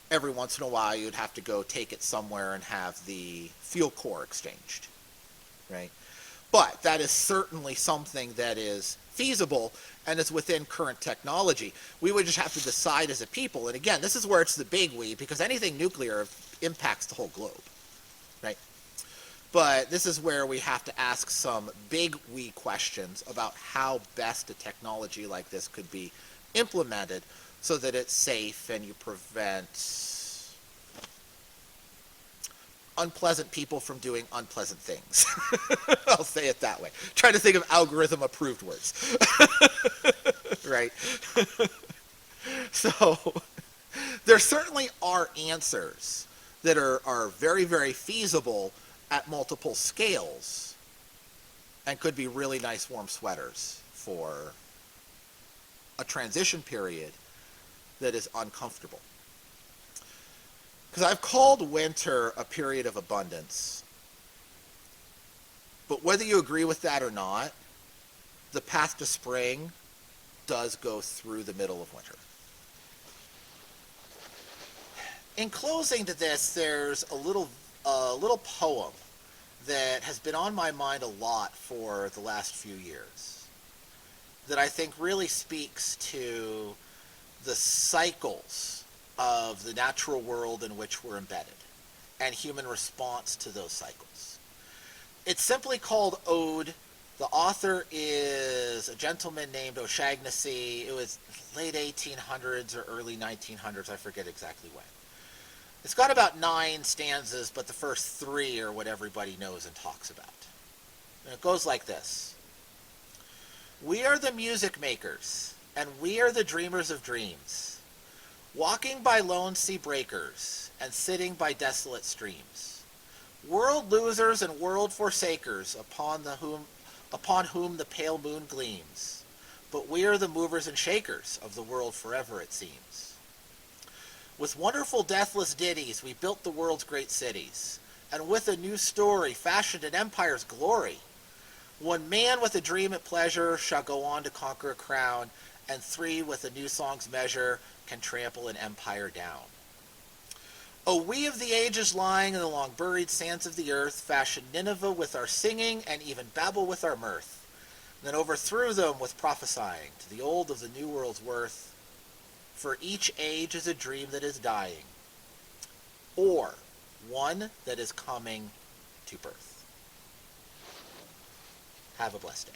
every once in a while you'd have to go take it somewhere and have the fuel core exchanged, right? But that is certainly something that is feasible and is within current technology. We would just have to decide as a people, and again, this is where it's the big we, because anything nuclear impacts the whole globe, right? But this is where we have to ask some big we questions about how best a technology like this could be implemented so that it's safe and you prevent unpleasant people from doing unpleasant things. I'll say it that way. Trying to think of algorithm-approved words. Right? So there certainly are answers that are very, very feasible at multiple scales and could be really nice warm sweaters for a transition period that is uncomfortable. Because I've called winter a period of abundance. But whether you agree with that or not, the path to spring does go through the middle of winter. In closing to this, there's a little poem that has been on my mind a lot for the last few years that I think really speaks to the cycles of the natural world in which we're embedded and human response to those cycles. It's simply called Ode. The author is a gentleman named O'Shaughnessy. It was late 1800s or early 1900s. I forget exactly when. It's got about 9 stanzas, but the first 3 are what everybody knows and talks about. And it goes like this. We are the music makers, and we are the dreamers of dreams, walking by lone sea breakers, and sitting by desolate streams, world losers and world forsakers, upon whom the pale moon gleams, but we are the movers and shakers of the world forever, it seems. With wonderful deathless ditties we built the world's great cities, and with a new story fashioned an empire's glory. One man with a dream at pleasure shall go on to conquer a crown, and 3 with a new song's measure can trample an empire down. O we of the ages lying in the long buried sands of the earth, fashioned Nineveh with our singing, and even Babel with our mirth, then overthrew them with prophesying to the old of the new world's worth. For each age is a dream that is dying, or one that is coming to birth. Have a blessed day.